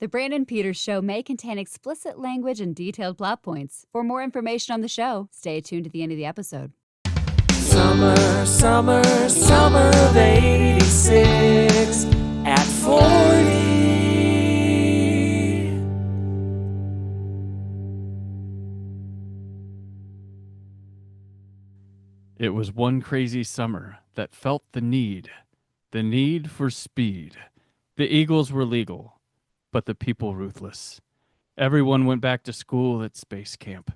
The Brandon Peters Show may contain explicit language and detailed plot points. For more information on the show, stay tuned to the end of the episode. Summer, summer, summer of 86 at 40. It was one crazy summer that felt the need for speed. The Eagles were legal, but the people ruthless. Everyone went back to school at space camp.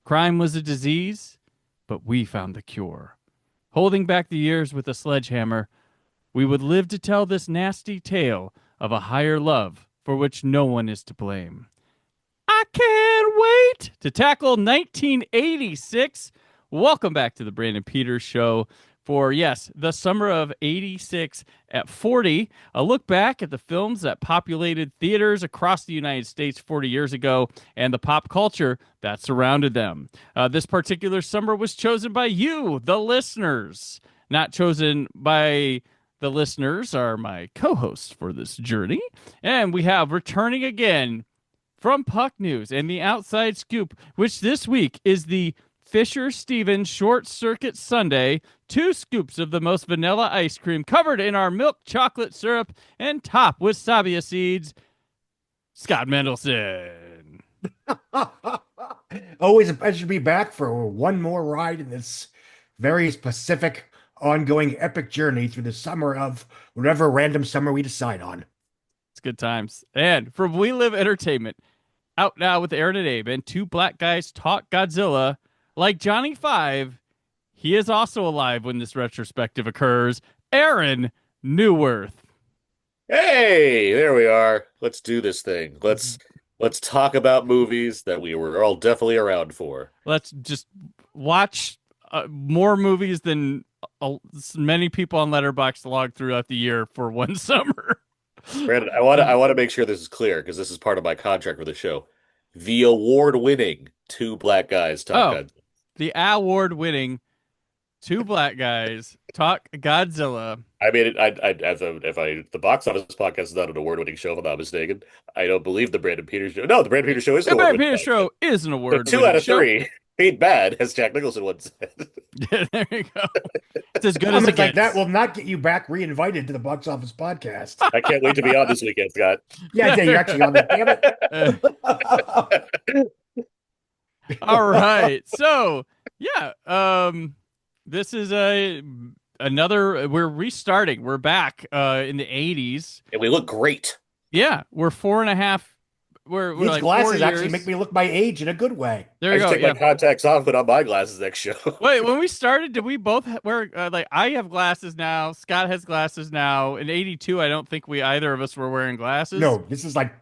Crime was a disease, but we found the cure. Holding back the years with a sledgehammer, we would live to tell this nasty tale of a higher love for which no one is to blame. I can't wait to tackle 1986. Welcome back to the Brandon Peters Show for, yes, the summer of 86 at 40. A look back at the films that populated theaters across the United States 40 years ago and the pop culture that surrounded them. This particular summer was chosen by you, the listeners. Not chosen by the listeners are my co-hosts for this journey. And we have returning again from Puck News and the Outside Scoop, which this week is the Fisher-Stevens Short Circuit Sundae, 2 scoops of the most vanilla ice cream covered in our milk chocolate syrup and topped with savia seeds. Scott Mendelson. Always a pleasure to be back for one more ride in this very specific, ongoing, epic journey through the summer of whatever random summer we decide on. It's good times. And from We Live Entertainment, out now with Aaron and Abe and 2 black guys talk Godzilla. Like Johnny Five, he is also alive when this retrospective occurs. Aaron Neuwirth. Hey, there we are. Let's do this thing. Let's talk about movies that we were all definitely around for. Let's just watch more movies than many people on Letterboxd log throughout the year for one summer. Brandon, I want to make sure this is clear because this is part of my contract for the show. The award-winning 2 black guys talk Godzilla. The award-winning 2 black guys talk Godzilla. I mean, the box office podcast is not an award-winning show, if I'm not mistaken. I don't believe the Brandon Peters Show. No, the Brandon Peters Show is an award-winning. The Brandon Peters Show is an award-winning 2 out of 3 ain't bad, as Jack Nicholson once said. Yeah, there you go. It's as good as it gets. Like that will not get you back reinvited to the box office podcast. I can't wait to be on this weekend, Scott. Yeah, you're actually on that. Damn it. All right. So, yeah, this is another, we're restarting. We're back in the 80s. And we look great. Yeah, we're 4.5. We're These like glasses 4 actually years. make me look my age in a good way. There you go. Take my contacts off, put on my glasses next show. Wait, when we started, did we both wear, I have glasses now, Scott has glasses now. In 82, I don't think either of us were wearing glasses. No, this is like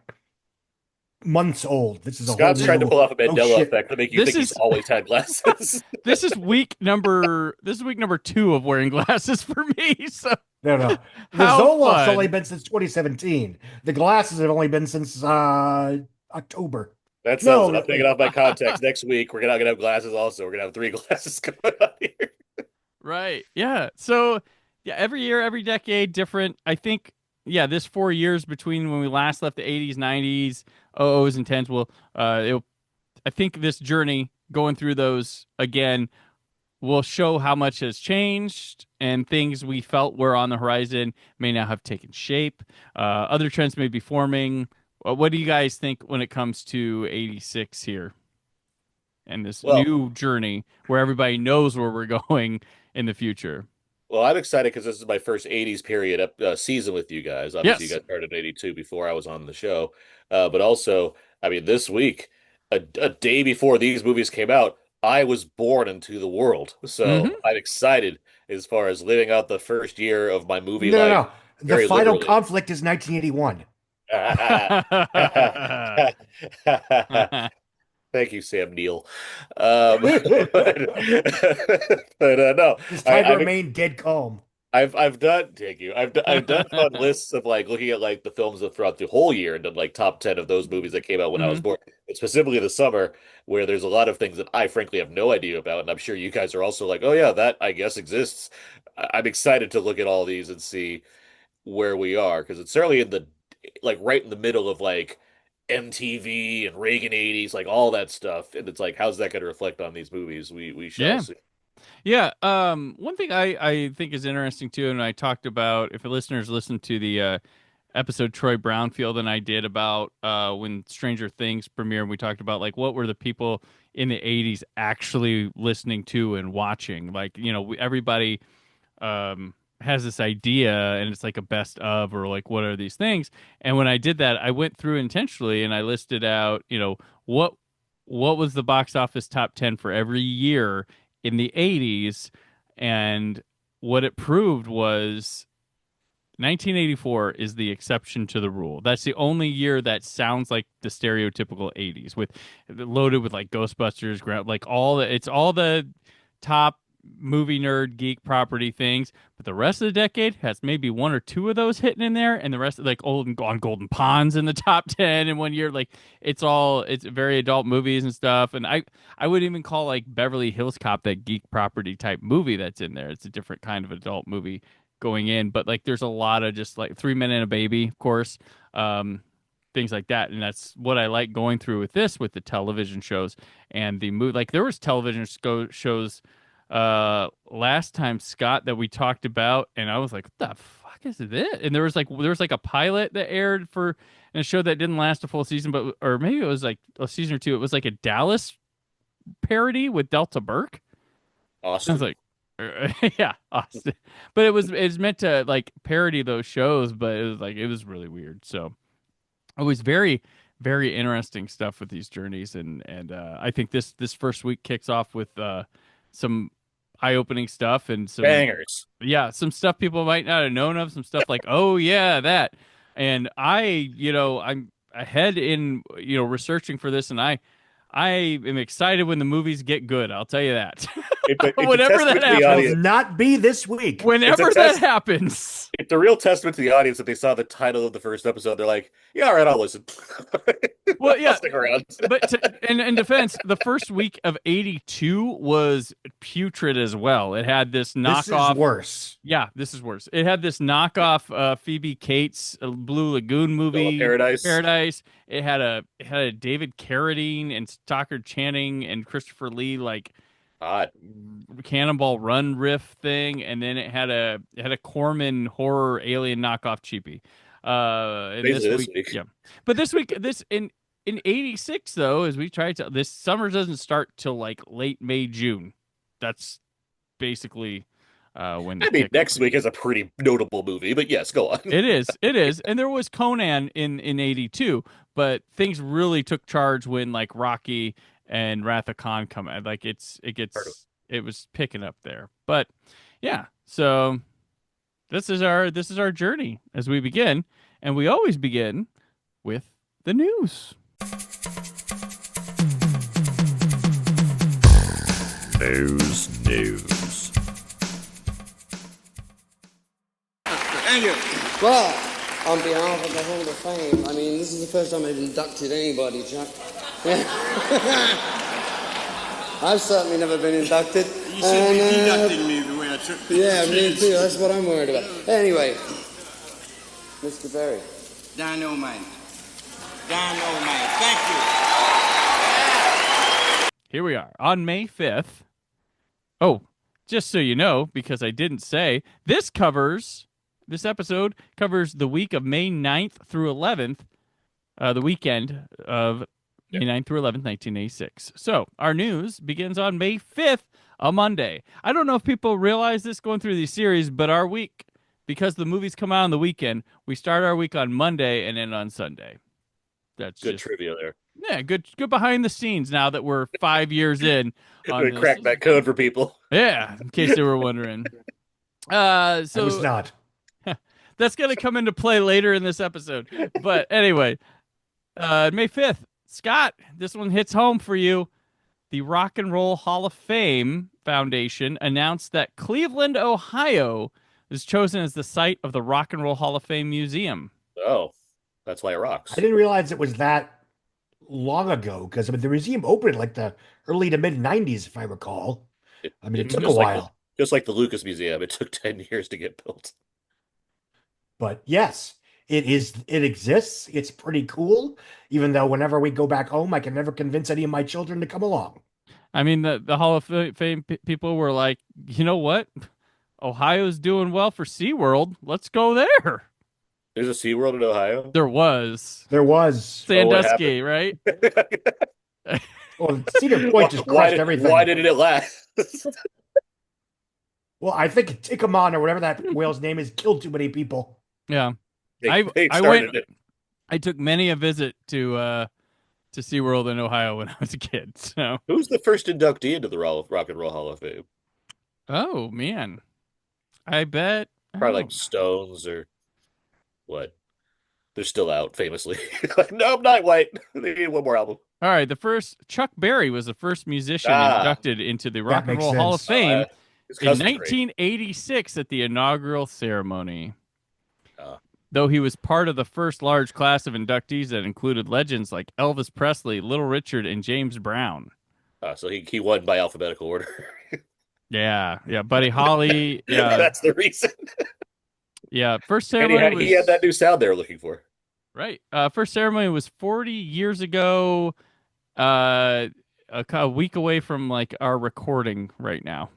months old. This is Scott's trying to pull off a Mandela effect to make you think he's always had glasses. This is week number 2 of wearing glasses for me. So no. The Zoloft's only been since 2017. The glasses have only been since October. That sounds I'm taking off my contacts next week. We're not gonna have glasses also. We're gonna have 3 glasses coming on here. Right. Yeah. So yeah, every year, every decade, different. I think, yeah, this 4 years between when we last left the 80s, 90s, 00s, and 10s will I think this journey going through those again will show how much has changed and things we felt were on the horizon may now have taken shape. Other trends may be forming. What do you guys think when it comes to 86 here and this new journey where everybody knows where we're going in the future? Well, I'm excited because this is my first 80s period season with you guys. Obviously, You got started in 82 before I was on the show. But also, I mean, this week, a day before these movies came out, I was born into the world. So I'm excited as far as living out the first year of my movie life. No. The final conflict is 1981. Thank you, Sam Neill. But no, It's time to remain dead calm. I've done fun lists of like looking at like the films throughout the whole year and done like top 10 of those movies that came out when I was born, and specifically the summer where there's a lot of things that I frankly have no idea about, and I'm sure you guys are also like, oh yeah, that I guess exists. I'm excited to look at all these and see where we are because it's certainly like right in the middle of like MTV and Reagan 80s, like all that stuff. And it's like, how's that going to reflect on these movies? We shall Yeah. see. Yeah. One thing I think is interesting too, and I talked about, if listeners listen to the episode Troy Brownfield and I did about when Stranger Things premiered, we talked about like what were the people in the 80s actually listening to and watching. Like, everybody has this idea and it's like a best of, or like what are these things. And when I did that, I went through intentionally and I listed out, what was the box office top 10 for every year in the 80s. And what it proved was 1984 is the exception to the rule. That's the only year that sounds like the stereotypical 80s, with loaded with like Ghostbusters, like it's all the top movie nerd geek property things. But the rest of the decade has maybe one or two of those hitting in there, and the rest like old and on Golden Ponds in the top 10 in one year. Like it's very adult movies and stuff. And I would even call like Beverly Hills Cop that geek property type movie that's in there. It's a different kind of adult movie going in, but like there's a lot of just like 3 Men and a Baby, of course, things like that. And that's what I like going through with the television shows and the movie. Like there was television shows last time, Scott, that we talked about, and I was like, what the fuck is this? And there was like a pilot that aired for a show that didn't last a full season, but or maybe it was like a season or two. It was like a Dallas parody with Delta Burke. Awesome. I was like, yeah, Austin. But it's meant to like parody those shows, but it was really weird. So it was very, very interesting stuff with these journeys, and I think this first week kicks off with some eye-opening stuff and some bangers. Yeah, some stuff people might not have known of, some stuff like, oh yeah, that. And I'm ahead in researching for this, and I am excited when the movies get good. I'll tell you that. Whenever that happens, will not be this week. Whenever that happens, it's a real testament to the audience that they saw the title of the first episode. They're like, "Yeah, all right, I'll listen." Well, yeah, I'll stick around. But in defense, the first week of '82 was putrid as well. It had this knockoff. This is worse. Yeah, this is worse. It had this knockoff Phoebe Cates Blue Lagoon movie, Paradise. It had a David Carradine and Stockard Channing and Christopher Lee like Hot. Cannonball Run riff thing, and then it had a Corman horror alien knockoff cheapie. This week, yeah. But this week, in '86 though, as we tried to, this summer doesn't start till like late May, June. That's basically when. I mean, next week is a pretty notable movie, but yes, go on. It is, and there was Conan in '82, but things really took charge when like Rocky and Wrath of Khan come out. Like it was picking up there. But yeah, so this is our journey as we begin, and we always begin with the news. News. Thank you. Well, on behalf of the Hall of Fame, I mean, this is the first time I've inducted anybody, Chuck. Yeah. I've certainly never been inducted. You should be deducting me the way I took. Yeah, me too. That's what I'm worried about. Anyway, Mr. Berry. Dynamite. Thank you. Here we are on May 5th. Oh, just so you know, because I didn't say, this episode covers the week of May 9th through 11th, the weekend of May 9th through 11th, 1986. So our news begins on May 5th, a Monday. I don't know if people realize this going through these series, but our week, because the movies come out on the weekend, we start our week on Monday and end on Sunday. That's good trivia there. Yeah, good behind the scenes now that we're 5 years in. We crack that code for people. Yeah, in case they were wondering. So I was not. That's going to come into play later in this episode. But anyway, May 5th, Scott, this one hits home for you. The Rock and Roll Hall of Fame Foundation announced that Cleveland, Ohio is chosen as the site of the Rock and Roll Hall of Fame Museum. Oh, that's why it rocks. I didn't realize it was that long ago, because the museum opened in like the early to mid 90s, if I recall. It took a while. Just like the Lucas Museum, it took 10 years to get built. But yes, it exists. It's pretty cool, even though whenever we go back home, I can never convince any of my children to come along. I mean, the Hall of Fame people were like, you know what? Ohio's doing well for SeaWorld. Let's go there. There's a SeaWorld in Ohio? There was. There was. Sandusky, right? Well, Cedar Point just crushed everything. Why didn't it last? Well, I think Tickamon or whatever that whale's name is killed too many people. Yeah. They I started went. it. I took many a visit to SeaWorld in Ohio when I was a kid. So, Who's the first inductee into the Rock and Roll Hall of Fame? oh man, I bet Probably like Stones or what? They're still out famously. Like, no, I'm not white. They need one more album. All right, the first Chuck Berry was the first musician inducted into the Rock and makes Roll Hall of sense. Fame His in cousin's great. 1986 at the inaugural ceremony. Though he was part of the first large class of inductees that included legends like Elvis Presley, Little Richard, and James Brown. So he won by alphabetical order. Yeah, Buddy Holly. Yeah, That's the reason. Yeah, first And ceremony he had that new sound they were looking for. Right. First ceremony was 40 years ago. A week away from like our recording right now.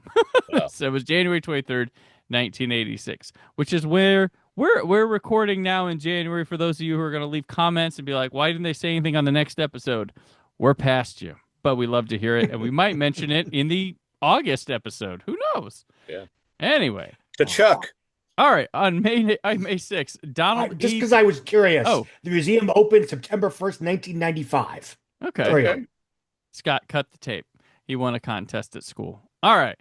Wow. So it was January 23rd, 1986, which is where we're recording now in January. For those of you who are going to leave comments and be like, why didn't they say anything on the next episode? We're past you, but we love to hear it. And we might mention it in the August episode. Who knows? Yeah. Anyway. To Chuck. All right. On May 6th, Donald Just because I was curious. Oh. The museum opened September 1st, 1995. Okay. Scott cut the tape. He won a contest at school. All right.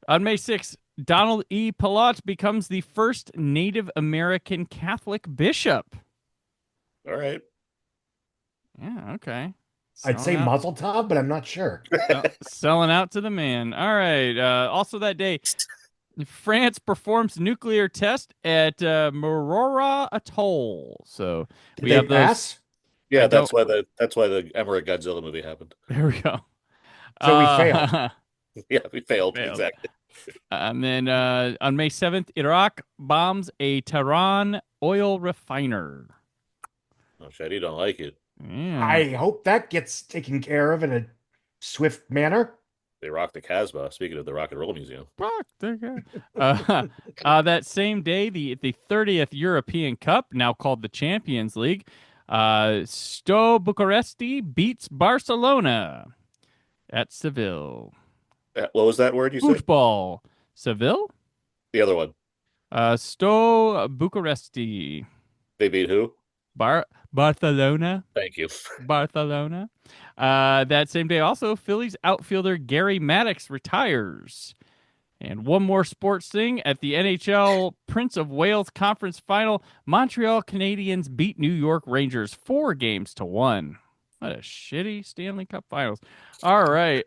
On May 6th, Donald E. Pilote becomes the first Native American Catholic bishop. All right. Yeah, okay. I'd say Mazel Tov, but I'm not sure. Selling out to the man. All right. Also that day, France performs nuclear test at Mururoa Atoll. So Did they pass? Yeah, that's why the Emmerich Godzilla movie happened. There we go. So we failed. Yeah, we failed. Exactly. And then on May 7th, Iraq bombs a Tehran oil refiner. Oh, shit, you don't like it. Yeah. I hope that gets taken care of in a swift manner. They rocked the Casbah. Speaking of the Rock and Roll Museum. That same day, the 30th European Cup, now called the Champions League, Sto Bucuresti beats Barcelona at Seville. What was that word you said? Football. Seville? The other one. Sto Bucuresti. They beat who? Barcelona. Thank you. Barcelona. That same day, also, Phillies outfielder Gary Maddox retires. And one more sports thing. At the NHL Prince of Wales Conference Final, Montreal Canadiens beat New York Rangers 4-1. What a shitty Stanley Cup Finals. All right.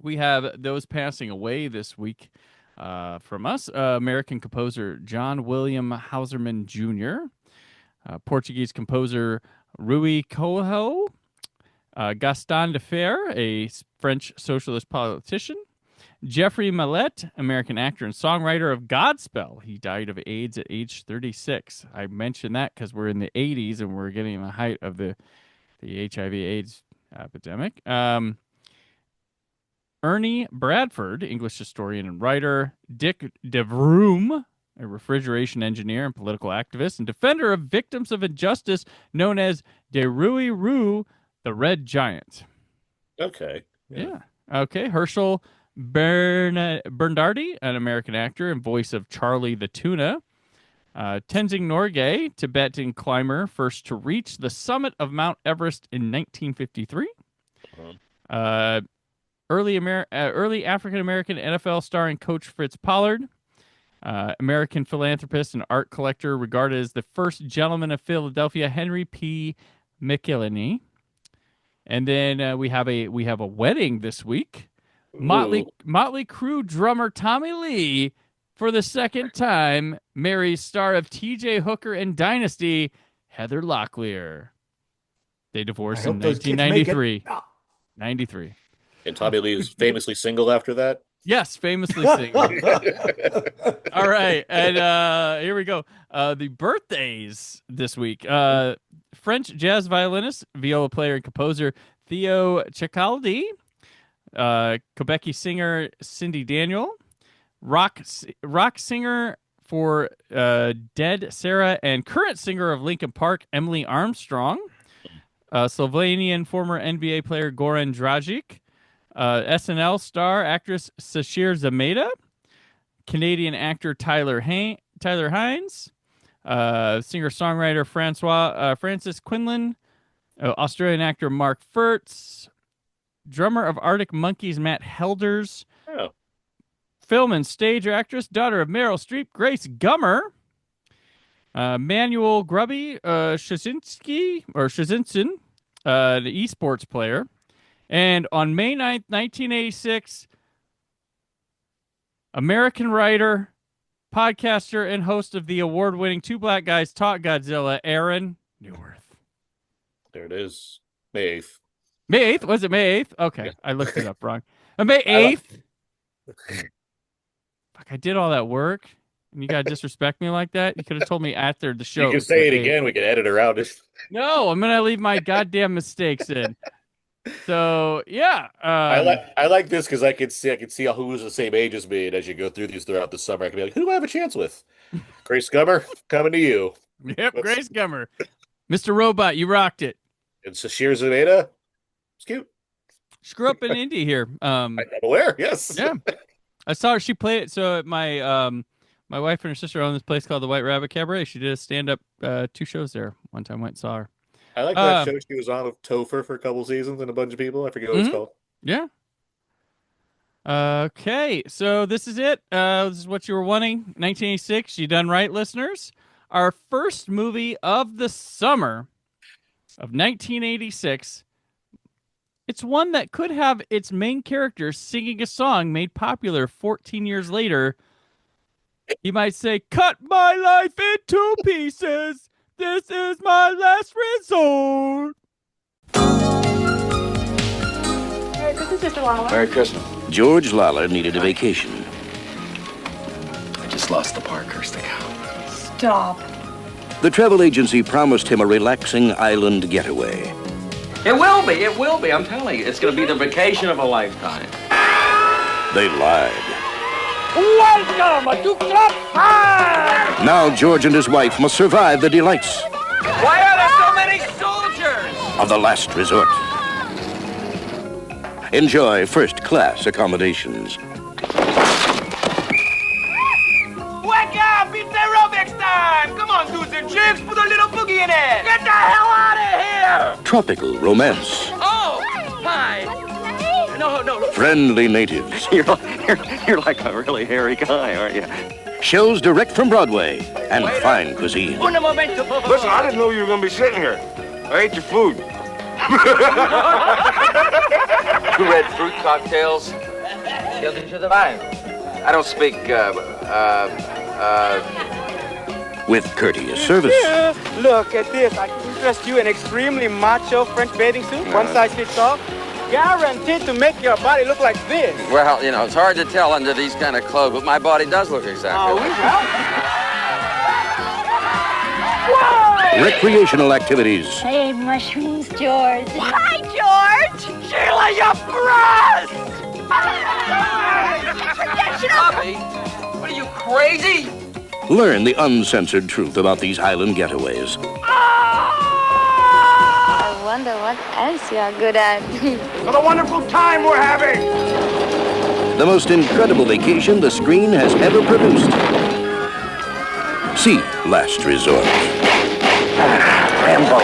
We have those passing away this week from us. American composer John William Hauserman Jr., Portuguese composer Rui Coelho, Gaston de Fer, a French socialist politician, Jeffrey Mallet, American actor and songwriter of Godspell. He died of AIDS at age 36. I mentioned that because we're in the 80s and we're getting the height of the HIV/AIDS epidemic. Ernie Bradford, English historian and writer, Dick DeVroom, a refrigeration engineer and political activist and defender of victims of injustice, known as De Rui Roo, the Red Giant. Okay. Yeah. Okay. Herschel Bernardi, an American actor and voice of Charlie the Tuna. Tenzing Norgay, Tibetan climber, first to reach the summit of Mount Everest in 1953. Early African-American NFL star and coach Fritz Pollard. American philanthropist and art collector regarded as the first gentleman of Philadelphia, Henry P. McIlhenny. And then we have a wedding this week. Motley Crue drummer Tommy Lee, for the second time, marries star of T.J. Hooker and Dynasty, Heather Locklear. They divorced in 1993. 93. And Tommy Lee is famously single after that? Yes, famously sings. All right, and here we go. The birthdays this week. French jazz violinist, viola player, and composer Theo Cicaldi. Quebec singer Cindy Daniel. Rock singer for Dead Sarah and current singer of Linkin Park, Emily Armstrong. Slovenian former NBA player Goran Dragic. SNL star actress Sashir Zameda. Canadian actor Tyler Hines. Singer-songwriter Francis Quinlan. Australian actor Mark Furtz. Drummer of Arctic Monkeys Matt Helders. Oh. Film and stage actress, daughter of Meryl Streep, Grace Gummer. Manuel Grubby Shazinski, the esports player. And on May 9th, 1986, American writer, podcaster, and host of the award-winning Two Black Guys Talk Godzilla, Aaron Neuwirth. There it is. May 8th. May 8th? Was it May 8th? Okay, I looked it up wrong. May 8th? Fuck, I did all that work, and you gotta disrespect me like that? You could have told me after the show. You can say it again. We can edit around it. No, I'm gonna leave my goddamn mistakes in. So yeah, I like this because I can see who's the same age as me, and as you go through these throughout the summer, I can be like, who do I have a chance with? Grace Gummer, coming to you. Yep, Grace Gummer, Mr. Robot, you rocked it. And Sashir Zameda, it's cute. She grew up in Indy here. I'm aware. Yes. Yeah, I saw her. She played it. So my my wife and her sister own this place called the White Rabbit Cabaret. She did a stand up 2 shows there. One time, went and saw her. I like that show she was on with Topher for a couple seasons and a bunch of people. I forget what it's called. Yeah. Okay, so this is it. This is what you were wanting. 1986. You done right, listeners. Our first movie of the summer of 1986. It's one that could have its main character singing a song made popular 14 years later. You might say, "Cut my life into pieces. This is my last resort." Hey, this is Mr. Lawler. Merry Christmas. George Lawler needed a vacation. I just lost the Parkhurst account. Stop. The travel agency promised him a relaxing island getaway. It will be. I'm telling you. It's going to be the vacation of a lifetime. They lied. Welcome to Club 5! Now George and his wife must survive the delights Why are there so many soldiers? of the last resort. Enjoy first-class accommodations. Wake up! It's aerobics time! Come on, dudes and chicks, put a little boogie in it! Get the hell out of here! Tropical romance. Oh! Hi! No. Friendly natives. You're like a really hairy guy, aren't you? Shows direct from Broadway and fine cuisine. Un momento, por favor. Listen, I didn't know you were going to be sitting here. I ate your food. 2 red fruit cocktails. Guilty to the vine. I don't speak, With courteous service. Look at this. I can dress you in extremely macho French bathing suit. One size fits all. Guaranteed to make your body look like this. Well, it's hard to tell under these kind of clothes, but my body does look exactly like Whoa! Recreational activities. Hey, mushrooms, George. Hi, George! Sheila, you breast! Bobby, what are you, crazy? Learn the uncensored truth about these island getaways. I wonder what else you are good at. What a wonderful time we're having! The most incredible vacation the screen has ever produced. See Last Resort. Rambo,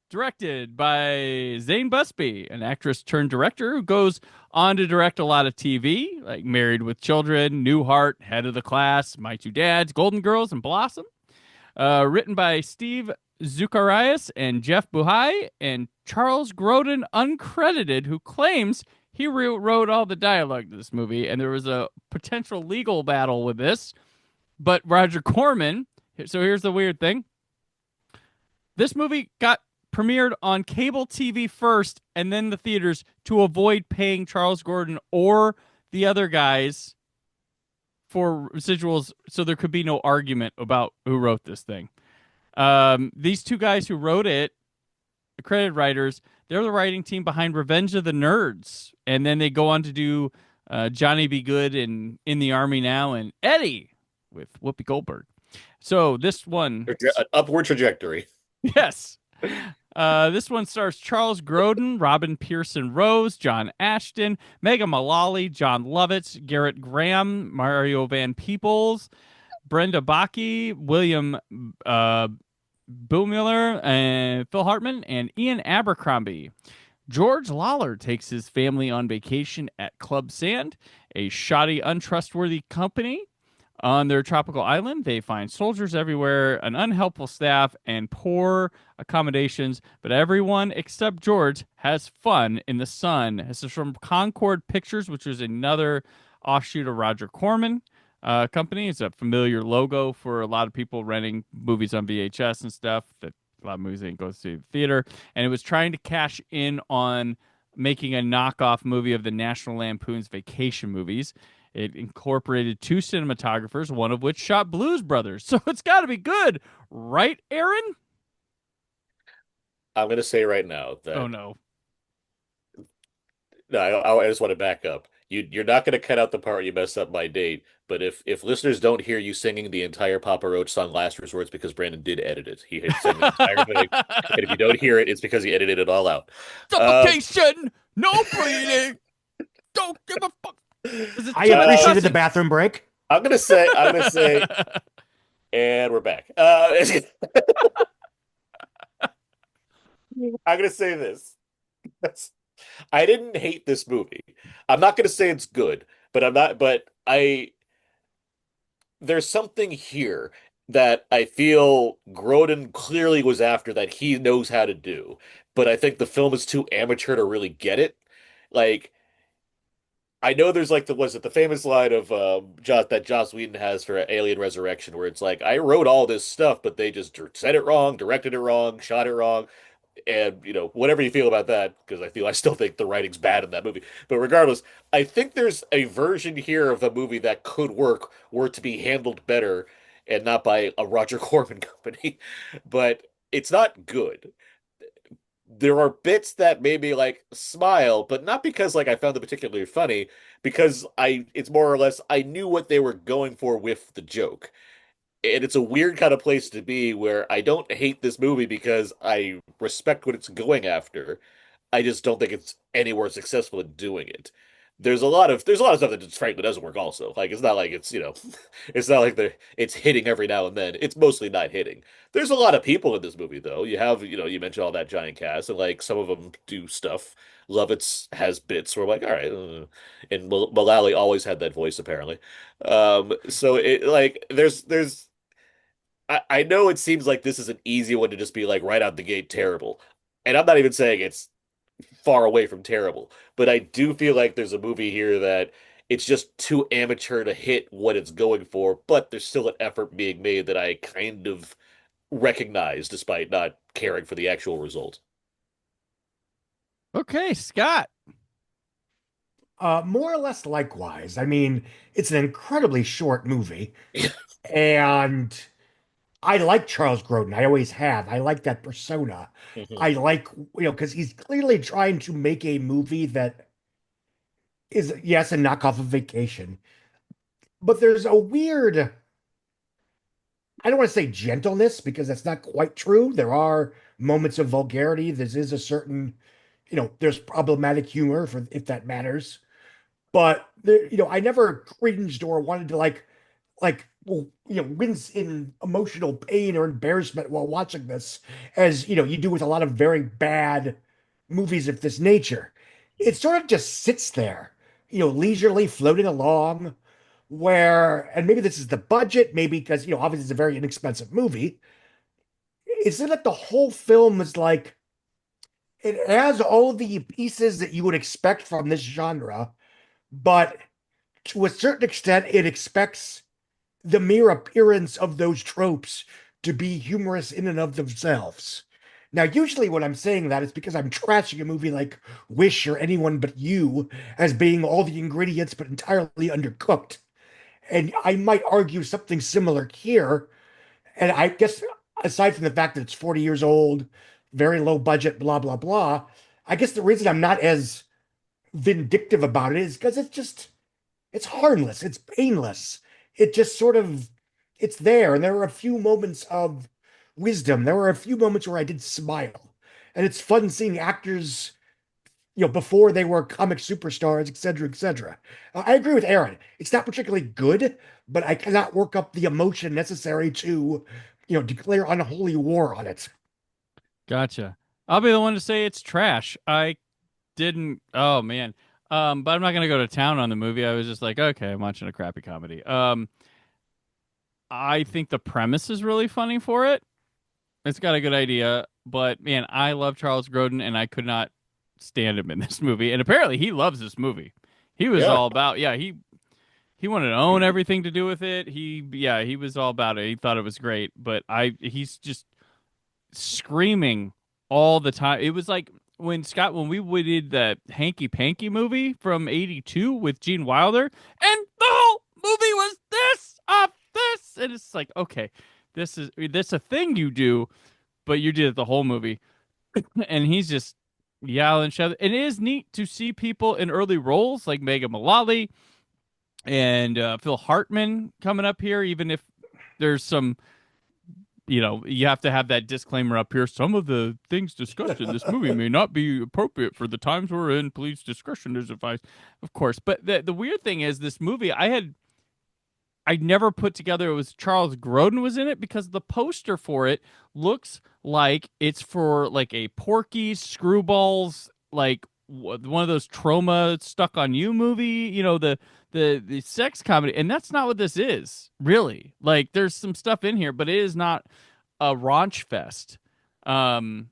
Directed by Zane Busby, an actress turned director who goes on to direct a lot of TV, like Married with Children, Newhart, Head of the Class, My Two Dads, Golden Girls, and Blossom. Written by Steve Zacharias and Jeff Buhai and Charles Grodin, uncredited, who claims he wrote all the dialogue to this movie, and there was a potential legal battle with this. But Roger Corman, so here's the weird thing. This movie got premiered on cable TV first and then the theaters to avoid paying Charles Grodin or the other guys for residuals, so there could be no argument about who wrote this thing. These two guys who wrote it, the credited writers, they're the writing team behind Revenge of the Nerds, and then they go on to do Johnny Be Good and In the Army Now and Eddie with Whoopi Goldberg. So this one, an upward trajectory. Yes. This one stars Charles Grodin, Robin Pearson Rose, John Ashton, Megan Mullally, John Lovitz, Garrett Graham, Mario Van Peebles, Brenda Bakke, William Buhmiller, and Phil Hartman, and Ian Abercrombie. George Lawler takes his family on vacation at Club Sand, a shoddy, untrustworthy company. On their tropical island, they find soldiers everywhere, an unhelpful staff, and poor accommodations. But everyone except George has fun in the sun. This is from Concord Pictures, which is another offshoot of Roger Corman company. It's a familiar logo for a lot of people renting movies on VHS and stuff. That a lot of movies ain't go to the theater. And it was trying to cash in on making a knockoff movie of the National Lampoon's vacation movies. It incorporated two cinematographers, one of which shot Blues Brothers. So it's got to be good, right, Aaron? I'm going to say right now that... Oh, no. No, I just want to back up. You're not going to cut out the part where you messed up my date, but if listeners don't hear you singing the entire Papa Roach song Last Resort, it's because Brandon did edit it. He had sung the entire thing. And if you don't hear it, it's because he edited it all out. Suffocation! No breathing! Don't give a fuck! I appreciated the bathroom break. I'm gonna say, and we're back. I'm gonna say this. I didn't hate this movie. I'm not gonna say it's good, but there's something here that I feel Grodin clearly was after that he knows how to do, but I think the film is too amateur to really get it. Like, I know there's like the famous line of that Joss Whedon has for Alien Resurrection, where it's like, I wrote all this stuff, but they just said it wrong, directed it wrong, shot it wrong, and whatever you feel about that, because I still think the writing's bad in that movie. But regardless, I think there's a version here of the movie that could work were it to be handled better, and not by a Roger Corman company. But it's not good. There are bits that made me like smile, but not because like I found them particularly funny, because it's more or less I knew what they were going for with the joke. And it's a weird kind of place to be where I don't hate this movie because I respect what it's going after. I just don't think it's anywhere successful in doing it. There's a lot of stuff that just frankly doesn't work also. Like, it's not like it's it's not like it's hitting every now and then. It's mostly not hitting. There's a lot of people in this movie though. You have, you mentioned all that giant cast, and like some of them do stuff. Lovitz has bits where I'm like, all right, and Mullally always had that voice apparently. So it like there's I know it seems like this is an easy one to just be like right out the gate terrible. And I'm not even saying it's far away from terrible, but I do feel like there's a movie here that it's just too amateur to hit what it's going for, but there's still an effort being made that I kind of recognize despite not caring for the actual result. Okay, Scott. More or less likewise. I mean, it's an incredibly short movie, and I like Charles Grodin. I always have. I like that persona. I like, because he's clearly trying to make a movie that is, yes, a knockoff of Vacation. But there's a weird, I don't want to say gentleness, because that's not quite true. There are moments of vulgarity. There is a certain, there's problematic humor, if that matters. But, I never cringed or wanted to wince in emotional pain or embarrassment while watching this, as you do with a lot of very bad movies of this nature. It sort of just sits there, leisurely floating along, and maybe this is the budget, maybe because obviously it's a very inexpensive movie. It's that the whole film is like, it has all the pieces that you would expect from this genre, but to a certain extent it expects the mere appearance of those tropes to be humorous in and of themselves. Now, usually when I'm saying that, it's because I'm trashing a movie like Wish or Anyone But You as being all the ingredients but entirely undercooked. And I might argue something similar here. And I guess aside from the fact that it's 40 years old, very low budget, blah, blah, blah, I guess the reason I'm not as vindictive about it is because it's harmless, it's painless. It just sort of it's there. And there were a few moments of wisdom. There were a few moments where I did smile. And it's fun seeing actors, before they were comic superstars, et cetera, et cetera. I agree with Aaron. It's not particularly good, but I cannot work up the emotion necessary to, declare unholy war on it. Gotcha. I'll be the one to say it's trash. I didn't. Oh man. But I'm not gonna go to town on the movie. I was just like, okay, I'm watching a crappy comedy. I think the premise is really funny for it. It's got a good idea, but man, I love Charles Grodin, and I could not stand him in this movie. And apparently, he loves this movie. He was all about, he wanted to own everything to do with it. He was all about it. He thought it was great, but he's just screaming all the time. It was like when we did the Hanky Panky movie from '82 with Gene Wilder, and the whole movie was this, and it's like, okay, this a thing you do, but you did it the whole movie, and he's just yelling, shouting. And it is neat to see people in early roles like Megan Mullally and Phil Hartman coming up here, even if there's some, you have to have that disclaimer up here. Some of the things discussed in this movie may not be appropriate for the times we're in. Please, discretion is advised, of course. But the weird thing is, this movie, I never put together it was Charles Grodin was in it, because the poster for it looks like it's for like a Porky, Screwballs, like one of those trauma stuck on you movie, the sex comedy, and that's not what this is, really. Like, there's some stuff in here, but it is not a raunch fest. I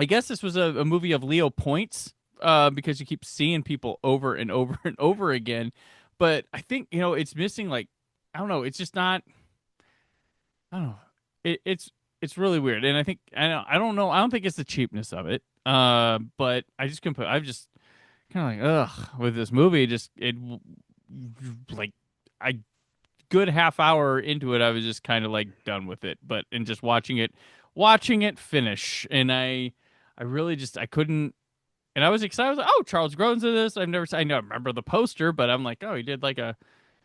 guess this was a movie of Leo Points, because you keep seeing people over and over and over again. But I think, it's missing, like, I don't know, it's just not, I don't know. It's really weird. And I don't know, I don't think it's the cheapness of it. But I just couldn't I'm just kind of like, ugh, with this movie, like, I good half hour into it, I was just kind of like done with it. But in just watching it finish, and I really just, I couldn't, and I was excited. I was like, oh, Charles Grodin's in this. I know, remember the poster, but I'm like, oh, he did like a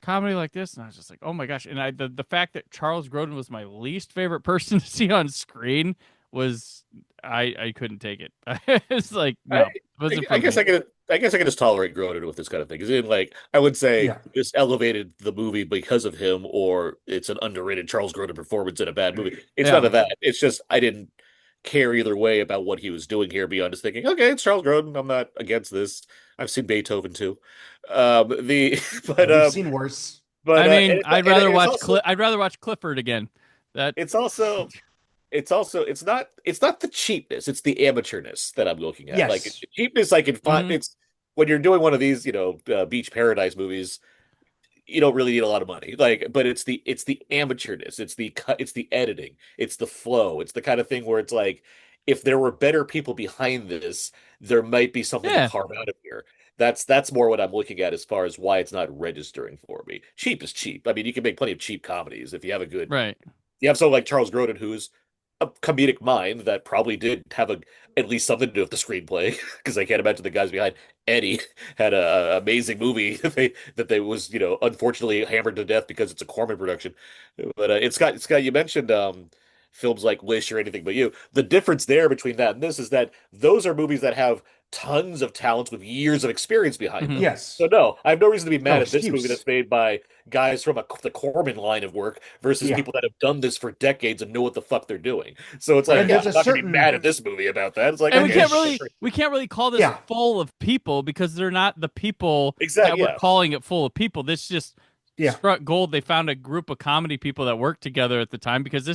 comedy like this, and I was just like, oh my gosh. And the fact that Charles Grodin was my least favorite person to see on screen was, I couldn't take it. It's like, no, I guess I can just tolerate Grodin with this kind of thing. Because like, I would say this elevated the movie because of him, or it's an underrated Charles Grodin performance in a bad movie. It's none of that. It's just I didn't care either way about what he was doing here, beyond just thinking, okay, it's Charles Grodin. I'm not against this. I've seen Beethoven too. We've seen worse. But I mean, I'd rather watch Clifford again. It's not the cheapness, it's the amateurness that I'm looking at. Yes. Like, cheapness I can find. It's when you're doing one of these, Beach Paradise movies, you don't really need a lot of money. Like, but it's the amateurness, it's the cut, it's the editing, it's the flow, it's the kind of thing where it's like, if there were better people behind this, there might be something to carve out of here. That's more what I'm looking at as far as why it's not registering for me. Cheap is cheap. I mean, you can make plenty of cheap comedies if you have a good You have someone like Charles Grodin, who's a comedic mind that probably did have at least something to do with the screenplay, because I can't imagine the guys behind Eddie had a amazing movie that they was unfortunately hammered to death because it's a Corman production. But it's got you mentioned films like Wish or Anything But You. The difference there between that and this is that those are movies that have tons of talents with years of experience behind them. Yes. So no, I have no reason to be mad at this movie that's made by guys from the Corman line of work versus people that have done this for decades and know what the fuck they're doing. So it's like, I'm not going to be mad at this movie about that. It's like, and we can't really call this full of people, because they're not the people that we're calling it full of people. This just struck gold. They found a group of comedy people that worked together at the time, because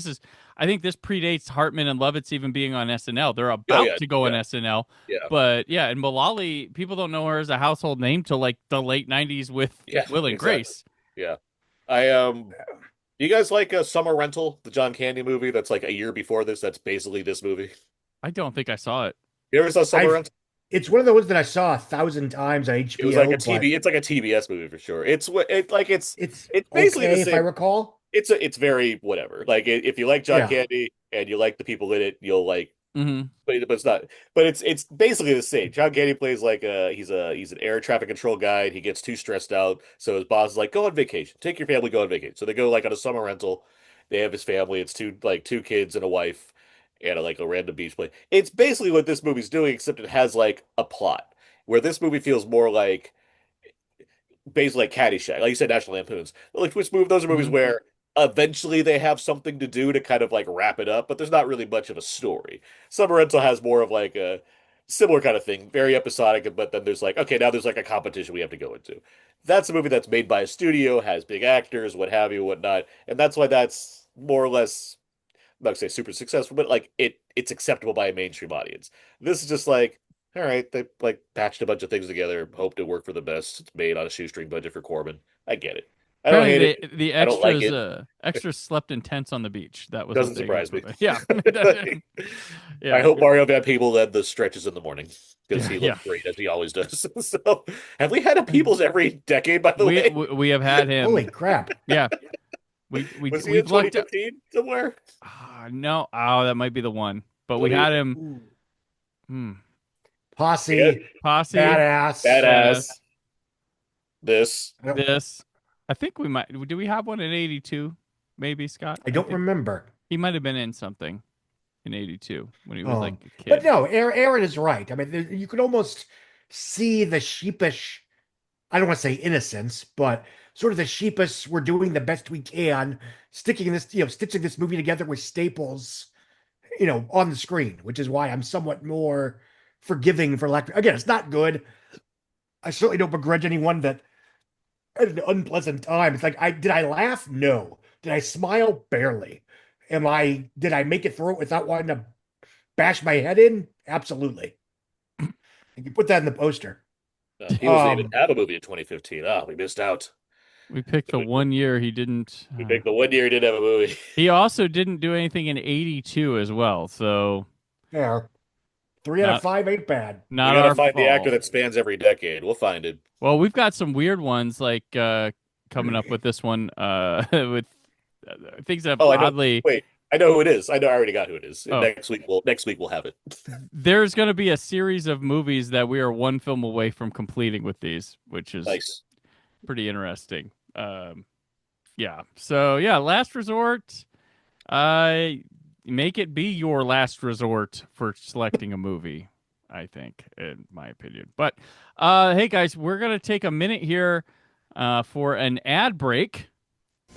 I think this predates Hartman and Lovitz even being on SNL. They're about to go on SNL. Yeah. But and Mullally, people don't know her as a household name till like the late 90s with Will and Grace. Yeah. You guys like Summer Rental, the John Candy movie that's like a year before this? That's basically this movie. I don't think I saw it. You ever saw Summer Rental? It's one of those that I saw 1,000 times on HBO. It was like a TV. It's like a TBS movie for sure. It's basically okay, the same. if I recall. It's very whatever. Like if you like John Candy and you like the people in it, you'll like. But it's not. But it's basically the same. John Candy plays like he's an air traffic control guy. And he gets too stressed out, so his boss is like, "Go on vacation. Take your family. Go on vacation." So they go like on a summer rental. They have his family. It's two kids and a wife, and like a random beach place. It's basically what this movie's doing, except it has like a plot. Where this movie feels more like basically like Caddyshack, like you said, National Lampoons. Like those are movies where eventually they have something to do to kind of like wrap it up, but there's not really much of a story. Summer Rental has more of like a similar kind of thing, very episodic, but then there's like, okay, now there's like a competition we have to go into. That's a movie that's made by a studio, has big actors, what have you, whatnot, and that's why that's more or less, I'm not gonna say super successful, but like it's acceptable by a mainstream audience. This is just like, all right, they like patched a bunch of things together, hoped it worked for the best. It's made on a shoestring budget for Corbin. I get it. I don't hate it. The I don't like extras, it. Extras slept in tents on the beach. That was Doesn't surprise me. Yeah. I hope Mario Van Peebles led the stretches in the morning because he looked great as he always does. So, have we had a Peebles every decade? By the way, we have had him. Holy crap! Yeah, was he in 2015 somewhere? No, that might be the one. But we had him. Posse, badass. This. I think we might. Do we have one in 82? Maybe, Scott? I don't remember. He might have been in something in 82 when he was like a kid. But no, Aaron is right. I mean, you could almost see the sheepish, I don't want to say innocence, but sort of the sheepish, we're doing the best we can, stitching this movie together with staples, on the screen, which is why I'm somewhat more forgiving for lack. Again, it's not good. I certainly don't begrudge anyone that had an unpleasant time. It's like, did I laugh? No. Did I smile? Barely. Did I make it through it without wanting to bash my head in? Absolutely. You can put that in the poster. He doesn't even have a movie in 2015. We missed out. We picked the 1 year he didn't. We picked the 1 year he didn't have a movie. He also didn't do anything in 82 as well. So yeah, 3 out of 5 ain't bad. We gotta find the actor that spans every decade. We'll find it. Well, we've got some weird ones like coming up with this one with things that oddly. Wait, I know who it is. I already got who it is. Next week we'll have it. There's going to be a series of movies that we are one film away from completing with these, which is nice. Pretty interesting. Yeah. So yeah, Last Resort. Make it be your last resort for selecting a movie, I think, in my opinion. But hey guys, we're gonna take a minute here for an ad break.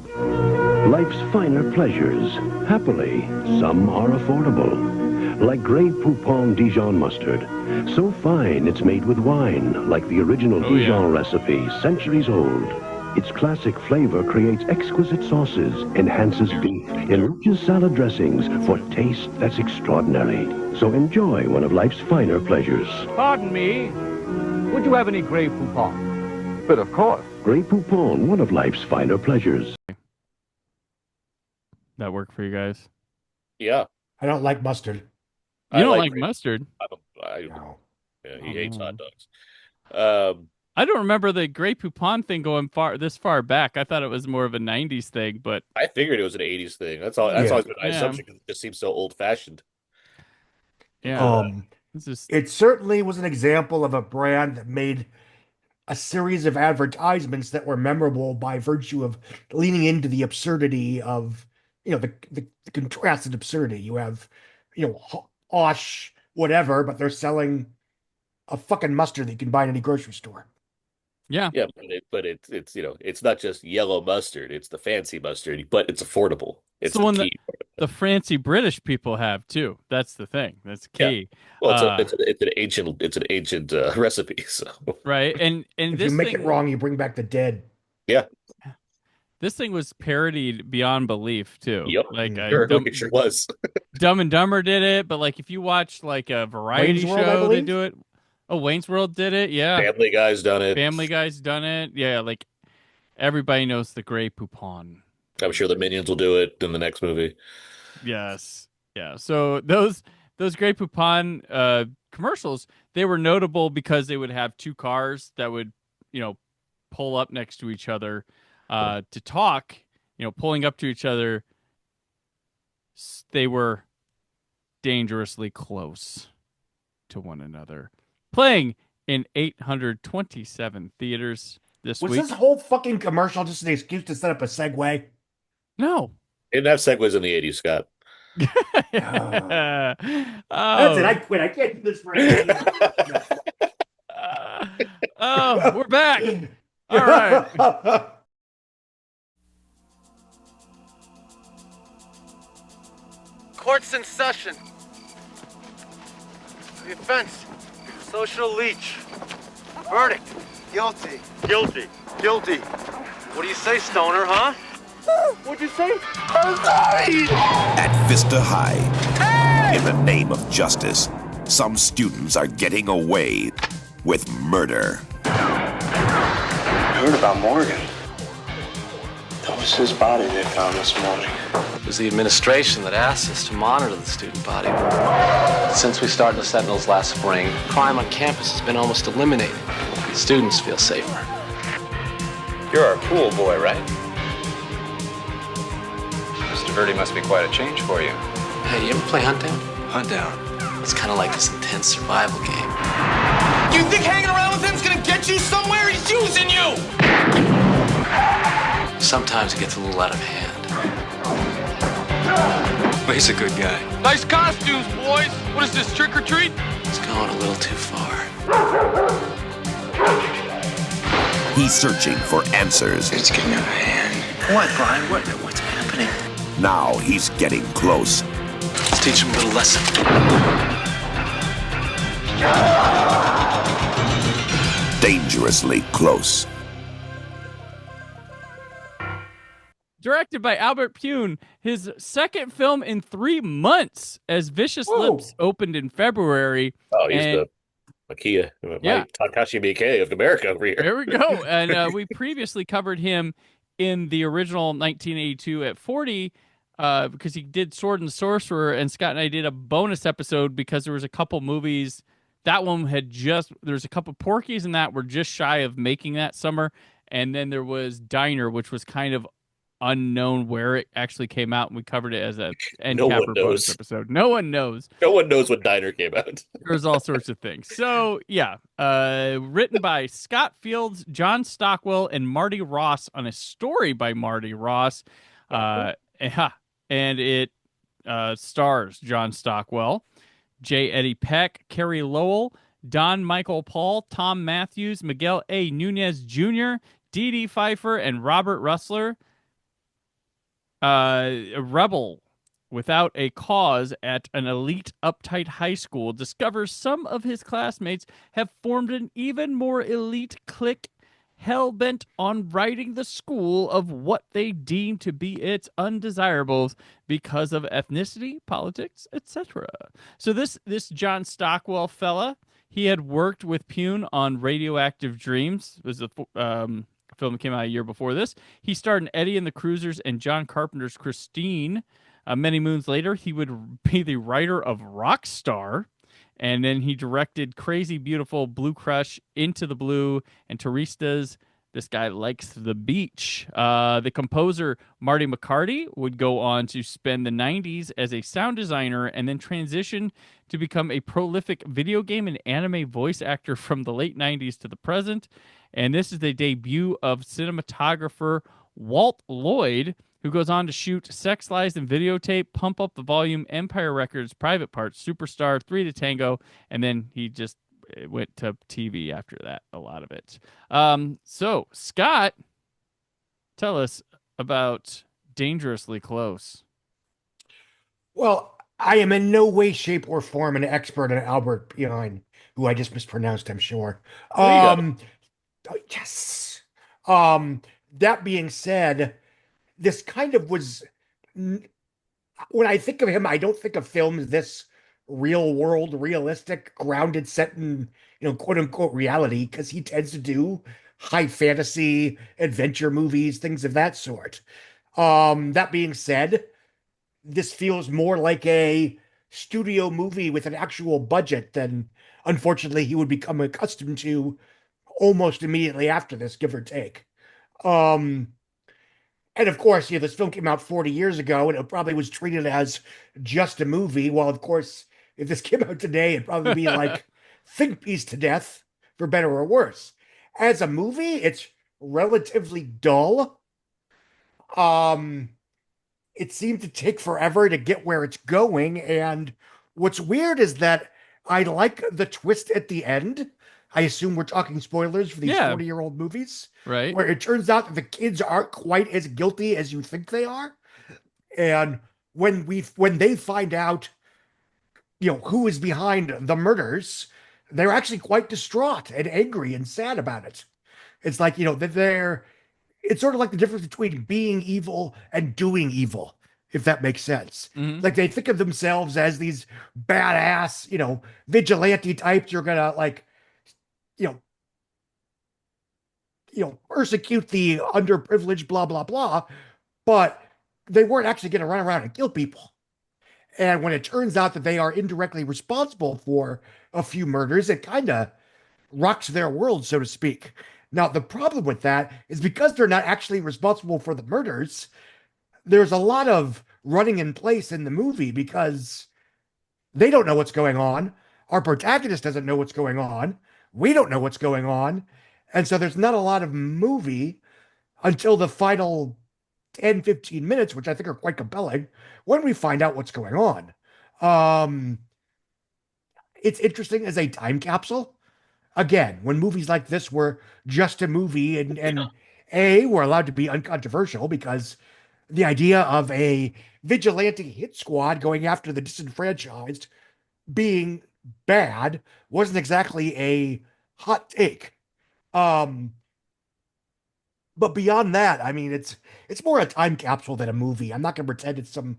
Life's finer pleasures, happily, some are affordable. Like Grey Poupon Dijon mustard. So fine it's made with wine, like the original Dijon recipe, centuries old. Its classic flavor creates exquisite sauces, enhances beef, enriches salad dressings for taste that's extraordinary. So enjoy one of life's finer pleasures. Pardon me, would you have any Grey Poupon? But of course. Grey Poupon, one of life's finer pleasures. That work for you guys? Yeah. I don't like mustard. You don't like mustard? No. Yeah, he hates hot dogs. I don't remember the Grey Poupon thing going this far back. I thought it was more of a 90s thing, but I figured it was an 80s thing. That's all. That's always been my assumption because it just seems so old fashioned. Yeah. It certainly was an example of a brand that made a series of advertisements that were memorable by virtue of leaning into the absurdity of, the contrasted absurdity. You have, Osh, whatever, but they're selling a fucking mustard that you can buy in any grocery store. Yeah. Yeah, but it's it's not just yellow mustard, it's the fancy mustard, but it's affordable. It's the one that the fancy British people have too. That's the thing. That's key. Yeah. Well, it's an ancient recipe, so. Right. And if this you make it wrong, you bring back the dead. Yeah. This thing was parodied beyond belief too. Yep. Like it sure was. Dumb and Dumber did it, but like if you watch like a variety show, they do it. Oh, Wayne's World did it. Yeah. Family Guy's done it. Family Guy's done it. Yeah, like everybody knows the Grey Poupon. I'm sure the Minions will do it in the next movie. Yes. Yeah. So those those Grey Poupon commercials, they were notable because they would have two cars that would, pull up next to each other to talk, pulling up to each other. They were dangerously close to one another. Playing in 827 theaters this week. Was this whole fucking commercial just an excuse to set up a segue? No. Didn't have segues in the 80s, Scott. That's it. I quit. I can't do this for anything. We're back. All right. Court's in session. The offense, social leech. Verdict, guilty. Guilty. Guilty. What do you say, Stoner, huh? What'd you say? I'm sorry! At Vista High, in the name of justice, some students are getting away with murder. I heard about Morgan. That was his body they found this morning. It was the administration that asked us to monitor the student body. Since we started the Sentinels last spring, crime on campus has been almost eliminated. Students feel safer. You're our pool boy, right? Mr. Verdi must be quite a change for you. Hey, you ever play Hunt Down? Hunt Down. It's kind of like this intense survival game. You think hanging around with him's gonna get you somewhere? He's using you! Sometimes it gets a little out of hand. But he's a good guy. Nice costumes, boys. What is this, trick or treat? It's going a little too far. He's searching for answers. It's getting out of hand. What, Brian? What's happening? Now he's getting close. Let's teach him a little lesson. Dangerously close. Directed by Albert Pune, his second film in 3 months, as Vicious Lips opened in February. Oh, he's the Makia, Takashi Miike of America over here. There we go. And we previously covered him in the original 1982 at 40 because he did Sword and Sorcerer, and Scott and I did a bonus episode because there was a couple movies. That one there's a couple Porky's in that were just shy of making that summer. And then there was Diner, which was kind of unknown where it actually came out, and we covered it as a end capper bonus episode. No one knows. No one knows when Diner came out. There's all sorts of things. So yeah, written by Scott Fields, John Stockwell, and Marty Ross on a story by Marty Ross. And it stars John Stockwell, J. Eddie Peck, Kerry Lowell, Don Michael Paul, Tom Matthews, Miguel A. Nunez Jr., Dee Dee Pfeiffer, and Robert Russler. A rebel without a cause at an elite uptight high school discovers some of his classmates have formed an even more elite clique, hell-bent on righting the school of what they deem to be its undesirables because of ethnicity, politics, etc. So this John Stockwell fella, he had worked with Pune on Radioactive Dreams. It was a film that came out a year before this. He starred in Eddie and the Cruisers and John Carpenter's Christine. Many moons later, he would be the writer of Rockstar, and then he directed Crazy Beautiful, Blue Crush, Into the Blue, and Turistas. This guy likes the beach. The composer Marty McCarty would go on to spend the 90s as a sound designer and then transition to become a prolific video game and anime voice actor from the late 90s to the present. And this is the debut of cinematographer Walt Lloyd, who goes on to shoot Sex Lies and Videotape, Pump Up the Volume, Empire Records, Private Parts, Superstar, 3 to Tango, and then he just went to TV after that, a lot of it. So, Scott, tell us about Dangerously Close. Well, I am in no way, shape, or form an expert on Albert Pune, who I just mispronounced, I'm sure. Yes. That being said, this kind of was, when I think of him, I don't think of films this real world, realistic, grounded, set in, quote unquote reality, because he tends to do high fantasy adventure movies, things of that sort. That being said, this feels more like a studio movie with an actual budget than unfortunately he would become accustomed to almost immediately after this, give or take. Um, and of course, this film came out 40 years ago, and it probably was treated as just a movie. Well, of course, if this came out today, it'd probably be like think piece to death, for better or worse. As a movie, it's relatively dull. Um, it seemed to take forever to get where it's going, and what's weird is that I like the twist at the end. I assume we're talking spoilers for these 40-year-old movies, right? Where it turns out that the kids aren't quite as guilty as you think they are, and when they find out, who is behind the murders, they're actually quite distraught and angry and sad about it. It's like that it's sort of like the difference between being evil and doing evil, if that makes sense. Like they think of themselves as these badass, vigilante types who are gonna persecute the underprivileged, blah, blah, blah. But they weren't actually going to run around and kill people. And when it turns out that they are indirectly responsible for a few murders, it kind of rocks their world, so to speak. Now, the problem with that is because they're not actually responsible for the murders, there's a lot of running in place in the movie because they don't know what's going on. Our protagonist doesn't know what's going on. We don't know what's going on. And so there's not a lot of movie until the final 10, 15 minutes, which I think are quite compelling, when we find out what's going on. It's interesting as a time capsule. Again, when movies like this were just a movie and we're allowed to be uncontroversial because the idea of a vigilante hit squad going after the disenfranchised being bad wasn't exactly a hot take. But beyond that, I mean, it's more a time capsule than a movie. I'm not going to pretend it's some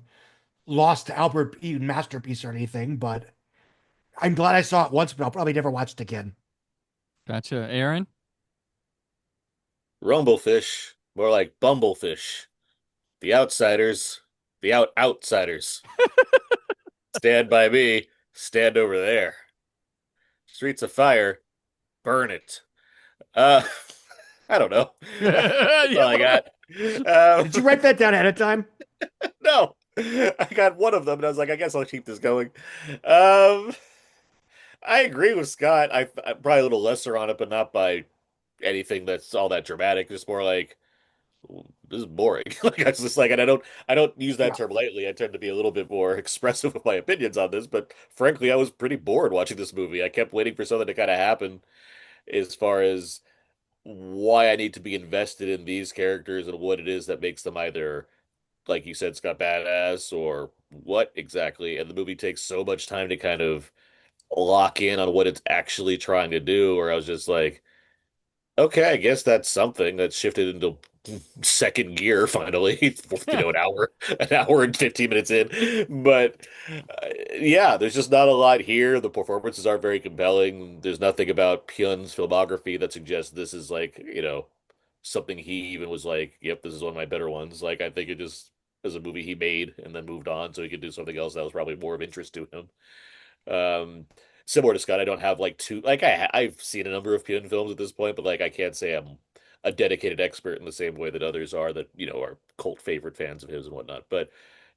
lost Albert P. masterpiece or anything, but I'm glad I saw it once, but I'll probably never watch it again. Gotcha. Aaron? Rumblefish, more like bumblefish. The outsiders, the outsiders. Stand by me, stand over there. Streets of Fire, burn it. I don't know. That's all I got. Did you write that down ahead of time? No. I got one of them, and I was like, I guess I'll keep this going. I agree with Scott. I'm probably a little lesser on it, but not by anything that's all that dramatic. Just more like, this is boring. Like I was just like, and I don't use that term lightly. I tend to be a little bit more expressive with my opinions on this, but frankly, I was pretty bored watching this movie. I kept waiting for something to kind of happen as far as why I need to be invested in these characters and what it is that makes them either, like you said, Scott, badass or what exactly. And the movie takes so much time to kind of lock in on what it's actually trying to do, or I was just like, okay, I guess that's something that's shifted into second gear finally. An hour and 15 minutes in. But yeah, there's just not a lot here. The performances aren't very compelling. There's nothing about Pyun's filmography that suggests this is like, something he even was like, yep, this is one of my better ones. Like, I think it just is a movie he made and then moved on so he could do something else that was probably more of interest to him. Similar to Scott, I don't have like I've seen a number of Pyun films at this point, but like I can't say I'm a dedicated expert in the same way that others are that are cult favorite fans of his and whatnot. But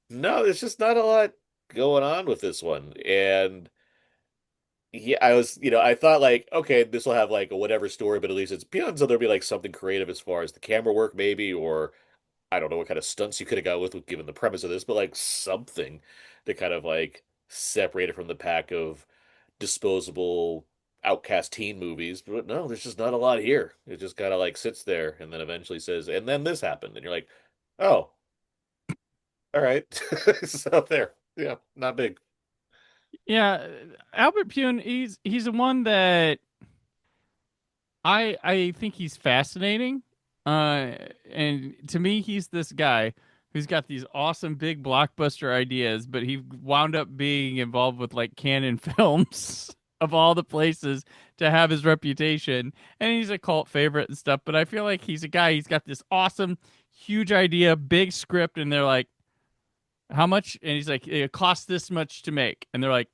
no, there's just not a lot going on with this one. And yeah, I thought like, okay, this will have like a whatever story, but at least it's Pyun, so there'll be like something creative as far as the camera work, maybe, or I don't know what kind of stunts you could have got with given the premise of this, but like something to kind of like separate it from the pack of disposable outcast teen movies. But no, there's just not a lot here. It just kind of like sits there and then eventually says, and then this happened. And you're like, oh, all right. So there. Yeah, not big. Yeah, Albert Pyun, he's the one that I think he's fascinating. And to me, he's this guy who's got these awesome big blockbuster ideas, but he wound up being involved with like Canon Films of all the places to have his reputation. And he's a cult favorite and stuff, but I feel like he's a guy, he's got this awesome, huge idea, big script, and they're like, how much? And he's like, it costs this much to make. And they're like,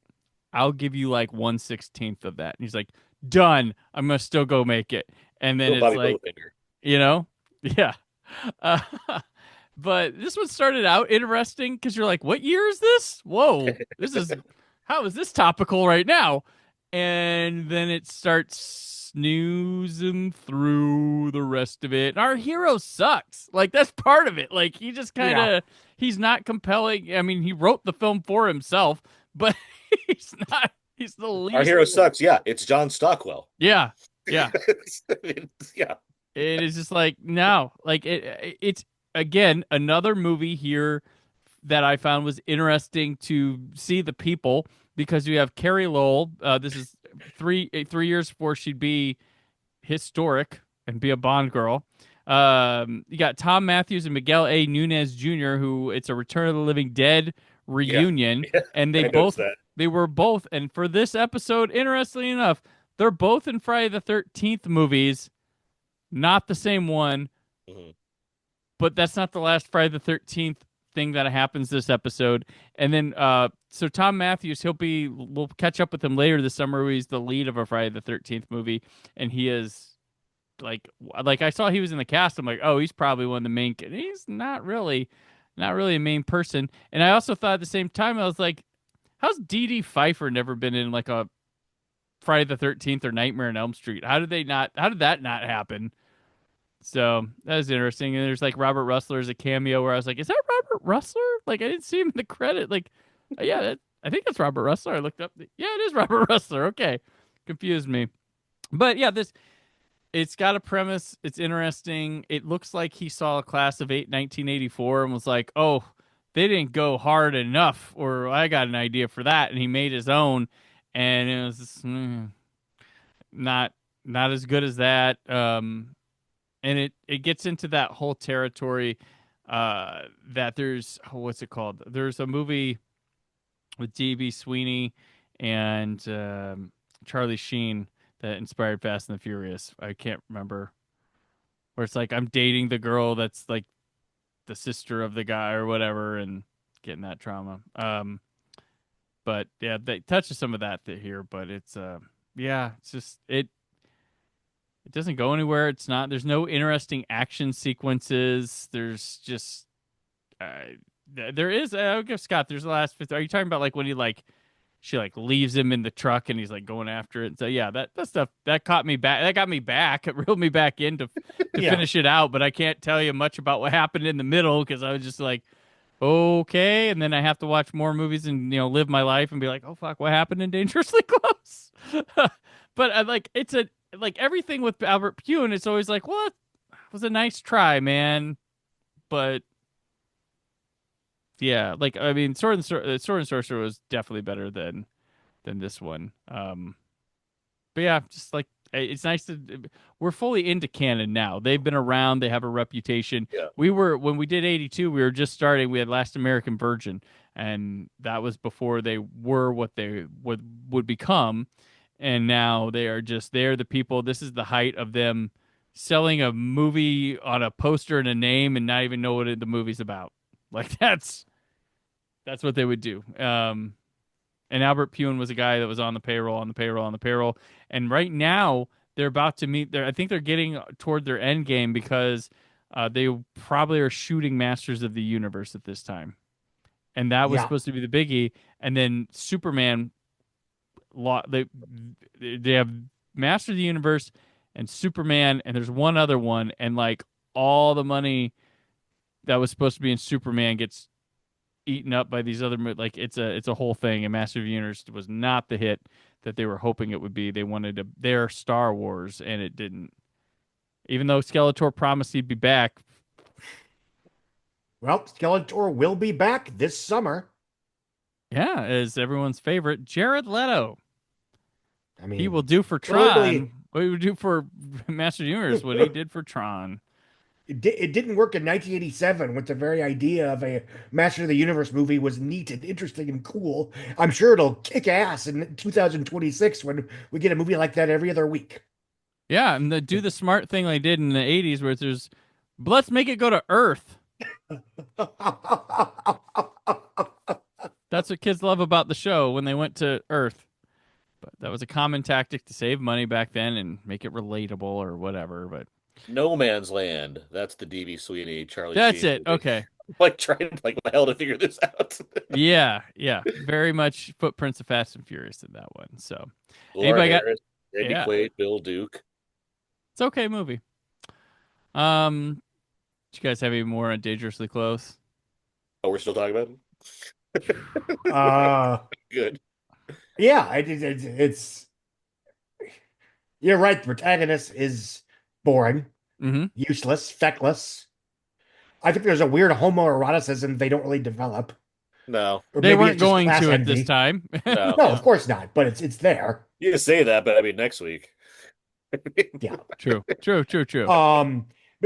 I'll give you like 1/16 of that. And he's like, done. I'm gonna still go make it. And then it's like, yeah. Uh, but this one started out interesting because you're like, what year is this? Whoa, how is this topical right now? And then it starts snoozing through the rest of it. And our hero sucks. Like, that's part of it. Like, he just kind of, he's not compelling. I mean, he wrote the film for himself, but he's the least. Our hero sucks. Yeah, it's John Stockwell. Yeah. yeah. It is just like, no. Like, it's, again, another movie here that I found was interesting to see the people, because you have Carrie Lowell. This is 3 years before she'd be historic and be a Bond girl. You got Tom Matthews and Miguel A. Nunez Jr., who it's a Return of the Living Dead reunion, and they were both. And for this episode, interestingly enough, they're both in Friday the 13th movies, not the same one. Mm-hmm. But that's not the last Friday the 13th thing that happens this episode. And then, so Tom Matthews, we'll catch up with him later this summer. He's the lead of a Friday the 13th movie. And he is like I saw he was in the cast. I'm like, oh, he's probably one of the main. He's not really a main person. And I also thought at the same time, I was like, how's Dee Pfeiffer never been in like a Friday the 13th or Nightmare on Elm Street? How did that not happen? So that was interesting. And there's like Robert Russler as a cameo where I was like, is that Robert Russler? Like, I didn't see him in the credit. Like, yeah, I think that's Robert Russler. I looked up. Yeah, it is Robert Russler. Okay. Confused me. But yeah, it's got a premise. It's interesting. It looks like he saw a class of 1984 and was like, oh, they didn't go hard enough, or I got an idea for that. And he made his own. And it was not as good as that. And it gets into that whole territory that there's, what's it called? There's a movie with D.B. Sweeney and Charlie Sheen that inspired Fast and the Furious. I can't remember. Where it's like, I'm dating the girl that's like the sister of the guy or whatever, and getting that trauma. But yeah, they touch some of that here, but it's it's just it doesn't go anywhere. There's no interesting action sequences. There's just there is, I'll give Scott, there's the last fifth. Are you talking about like when she like leaves him in the truck and he's like going after it? So yeah, that stuff that got me back. It reeled me back in to finish it out, but I can't tell you much about what happened in the middle because I was just like, okay, and then I have to watch more movies and live my life and be like, oh fuck, what happened in Dangerously Close? But like everything with Albert Pune, it's always like, well, it was a nice try, man. But yeah, like I mean, Sword and Sorcerer was definitely better than this one. But yeah, just like it's nice we're fully into canon now. They've been around. They have a reputation. Yeah. When we did 82, we were just starting. We had Last American Virgin, and that was before they were what they would become. And now they're the people. This is the height of them selling a movie on a poster and a name and not even know what the movie's about. Like that's what they would do. And Albert Pune was a guy that was on the payroll. And right now they're about to meet I think they're getting toward their end game because they probably are shooting Masters of the Universe at this time. And that was supposed to be the biggie. And then Superman, they have Master of the Universe and Superman, and there's one other one, and like all the money that was supposed to be in Superman gets eaten up by these other like it's a whole thing. And Master of the Universe was not the hit that they were hoping it would be. They wanted their Star Wars, and it didn't. Even though Skeletor promised he'd be back. Well, Skeletor will be back this summer. Yeah, as everyone's favorite, Jared Leto. I mean, he will do for Tron what he would do for Master of the Universe, what he did for Tron. It didn't work in 1987 when the very idea of a Master of the Universe movie was neat and interesting and cool. I'm sure it'll kick ass in 2026 when we get a movie like that every other week. Yeah, and do the smart thing they did in the 80s where let's make it go to Earth. That's what kids love about the show when they went to Earth. But that was a common tactic to save money back then and make it relatable or whatever. But No Man's Land. That's the D.B. Sweeney, Charlie that's Sheen it. movie. Okay. Like trying like the hell to figure this out. Yeah. Very much footprints of Fast and Furious in that one. So Laura anybody Harris, Randy yeah. Quaid, Bill Duke. It's okay movie. Do you guys have any more on Dangerously Close? Oh, we're still talking about it? Good. Yeah, it's you're right. The protagonist is boring, useless, feckless. I think there's a weird homoeroticism they don't really develop. No. Or They maybe weren't it's just going class to at envy. this time. No. No, of course not. But it's there. You can say that, but I mean next week. Yeah. True. But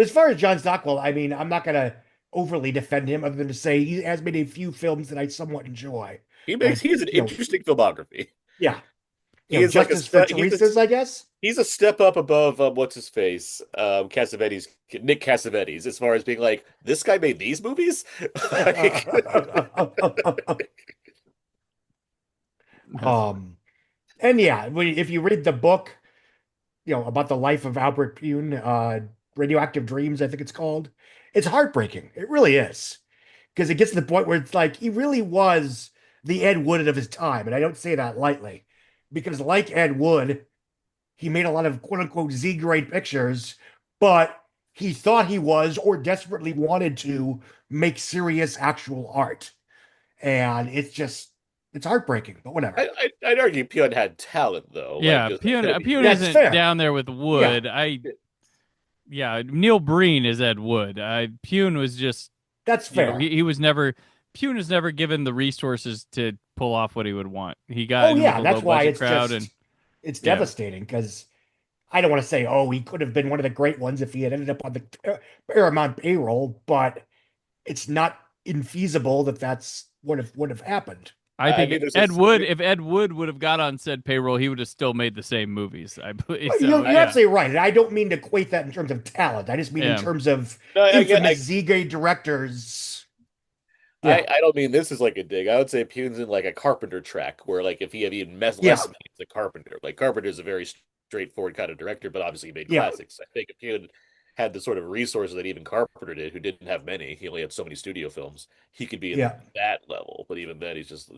as far as John Stockwell, I mean, I'm not gonna overly defend him other than to say he has made a few films that I somewhat enjoy. He has an interesting filmography. Yeah. He is like Justice for Teresa's, I guess. He's a step up above what's his face, Nick Cassavetes, as far as being like, this guy made these movies. And yeah, if you read the book, about the life of Albert Pune, Radioactive Dreams, I think it's called, it's heartbreaking. It really is, because it gets to the point where it's like he really was the Ed Wood of his time, and I don't say that lightly, because like Ed Wood, he made a lot of quote unquote Z grade pictures, but he thought he was or desperately wanted to make serious actual art, and it's heartbreaking, but whatever. I'd argue Pune had talent, though. Yeah, like, Pune isn't down there with Wood. Yeah. Neil Breen is Ed Wood. Pune was just that's fair. He was never. Pune was never given the resources to pull off what he would want. He got that's why it's crowd just it's devastating, because I don't want to say he could have been one of the great ones if he had ended up on the Paramount payroll, but it's not infeasible that that's would have happened. I think if Ed Wood would have got on said payroll, he would have still made the same movies. I believe. You're absolutely right. And I don't mean to equate that in terms of talent. I just mean in terms of infamous Z-grade directors. Yeah. I don't mean this is like a dig. I would say Pune's in like a Carpenter track, where like if he had even less money as a Carpenter. Like Carpenter's a very straightforward kind of director, but obviously he made classics. I think if Pune had the sort of resources that even Carpenter did, who didn't have many, he only had so many studio films, he could be in that level. But even then, he's just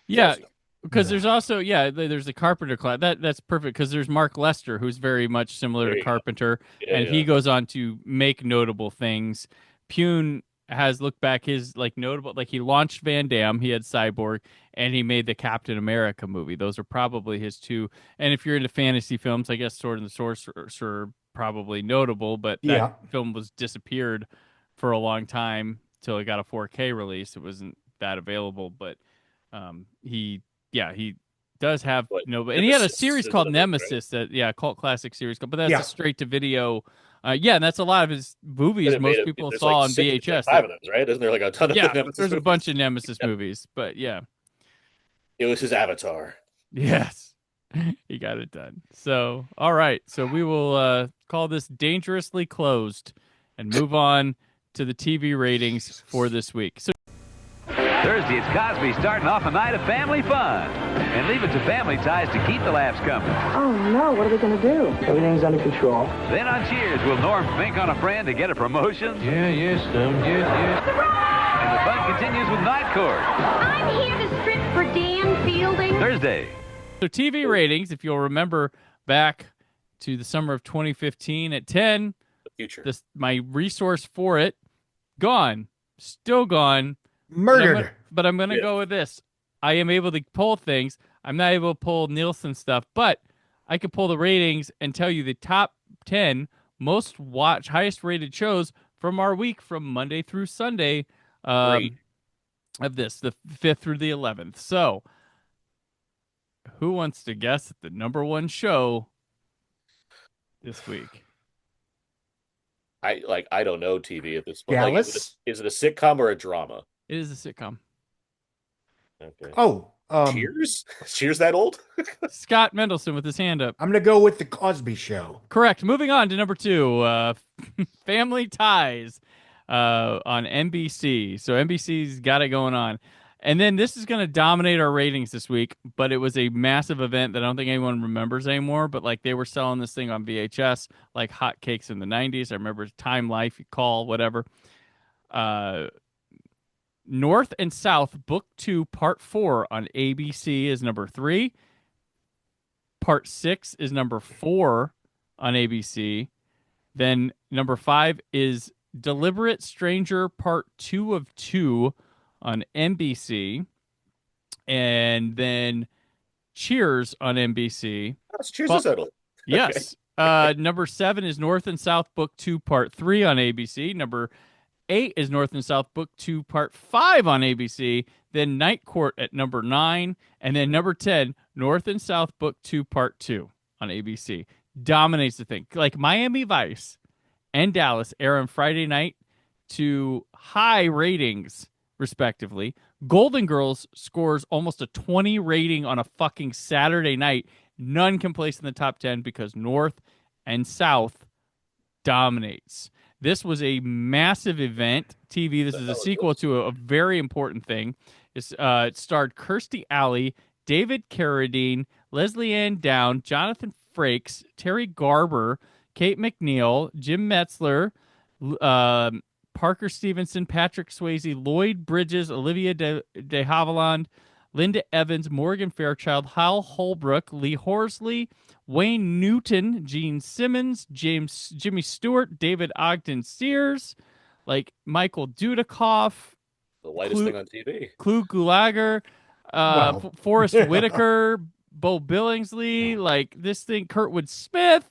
because there's also there's the Carpenter class that's perfect, because there's Mark Lester, who's very much similar to Carpenter, and he goes on to make notable things. Pune has looked back his notable, he launched Van Damme, he had Cyborg, and he made the Captain America movie. Those are probably his two. And if you're into fantasy films, I guess Sword and the Sorcerer probably notable, but that film was disappeared for a long time till it got a 4K release. It wasn't that available, but he does have and he had a series called Nemesis, right? Cult classic series, but that's a straight to video. And that's a lot of his movies. Most people saw on VHS. 5 of those, right? Isn't there like a ton of Nemesis there's movies? a bunch of Nemesis movies, but it was his Avatar. Yes. He got it done. So, all right. So we will call this Dangerously Closed and move on to the TV ratings for this week. So Thursday, it's Cosby starting off a night of family fun and leave it to Family Ties to keep the laughs coming. Oh, no. What are we going to do? Everything's under control. Then on Cheers, will Norm think on a friend to get a promotion? Yes. And the fun continues with Night Court. I'm here to strip for Dan Fielding. Thursday. So TV ratings, if you'll remember back to the summer of 2015 at 10, the future. My resource for it, gone. Still gone. Murdered. But I'm going to go with this. I am able to pull things. I'm not able to pull Nielsen stuff, but I could pull the ratings and tell you the top 10 most watched, highest rated shows from our week from Monday through Sunday of this, the 5th through the 11th. So, who wants to guess the number one show this week? I don't know TV at this point. Dallas? Is it a sitcom or a drama? It is a sitcom. Okay. Oh, Cheers? Cheers that old? Scott Mendelson with his hand up. I'm going to go with The Cosby Show. Correct. Moving on to number 2, Family Ties. on NBC. So NBC's got it going on. And then this is going to dominate our ratings this week, but it was a massive event that I don't think anyone remembers anymore. But like they were selling this thing on VHS like hotcakes in the 90s. I remember Time Life, you call, whatever. North and South Book 2 Part 4 on ABC is number 3. Part 6 is number 4 on ABC. Then number 5 is Deliberate Stranger Part 2 of 2 on NBC. And then Cheers on NBC. Cheers is settled. Yes. Number 7 is North and South Book 2 Part 3 on ABC. Number 8 is North and South Book 2 Part 5 on ABC. Then Night Court at number 9. And then number 10, North and South Book 2 Part 2 on ABC. Dominates the thing. Like Miami Vice and Dallas air on Friday night to high ratings, respectively. Golden Girls scores almost a 20 rating on a fucking Saturday night. None can place in the top 10 because North and South dominates. This was a massive event. TV, this is a sequel to a very important thing. It starred Kirstie Alley, David Carradine, Leslie Ann Down, Jonathan Frakes, Terry Garber, Kate McNeil, Jim Metzler, Parker Stevenson, Patrick Swayze, Lloyd Bridges, Olivia de Havilland, Linda Evans, Morgan Fairchild, Hal Holbrook, Lee Horsley, Wayne Newton, Gene Simmons, Jimmy Stewart, David Ogden Sears, like Michael Dudikoff, the whitest thing on TV. Clu Gulager, Forrest Whitaker, Bo Billingsley, like this thing, Kurtwood Smith,